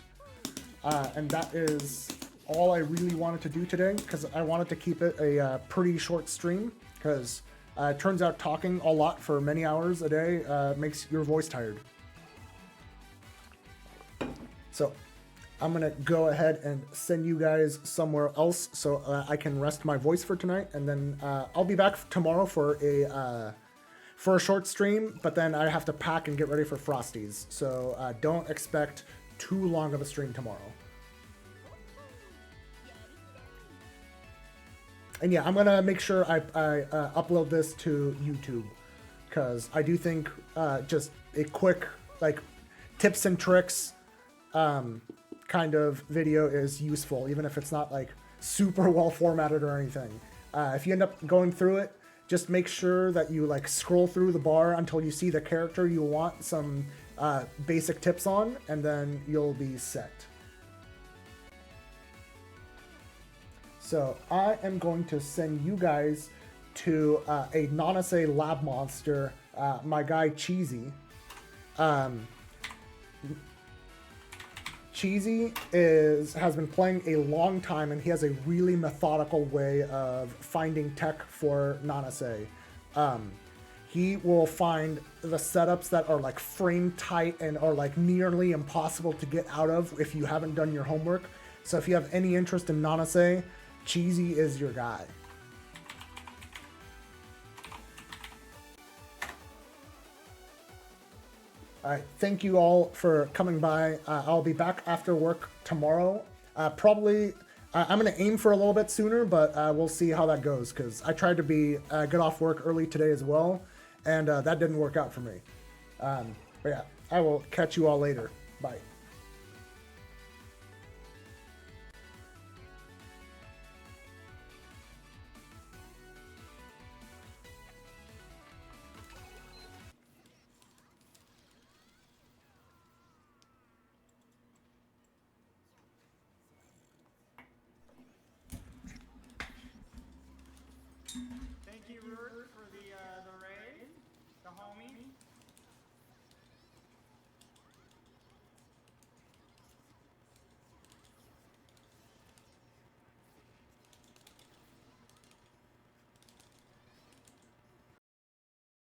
and that is all I really wanted to do today, because I wanted to keep it a pretty short stream, because it turns out talking a lot for many hours a day makes your voice tired. So I'm going to go ahead and send you guys somewhere else so I can rest my voice for tonight. And then I'll be back tomorrow for a short stream, but then I have to pack and get ready for Frosties. So don't expect too long of a stream tomorrow. And yeah, I'm going to make sure I upload this to YouTube, because I do think just a quick like tips and tricks kind of video is useful, even if it's not like super well formatted or anything. If you end up going through it, just make sure that you like scroll through the bar until you see the character you want some basic tips on, and then you'll be set. So I am going to send you guys to a non-assay lab monster, my guy Cheesy. Cheesy has been playing a long time, and he has a really methodical way of finding tech for non-assay. He will find the setups that are like frame tight and are like nearly impossible to get out of if you haven't done your homework. So if you have any interest in non-assay, Cheesy is your guy. All right, thank you all for coming by. I'll be back after work tomorrow. Probably, I'm going to aim for a little bit sooner, but we'll see how that goes, because I tried to get off work early today as well, and that didn't work out for me. But yeah, I will catch you all later. Bye. Thank you, Ruth, for the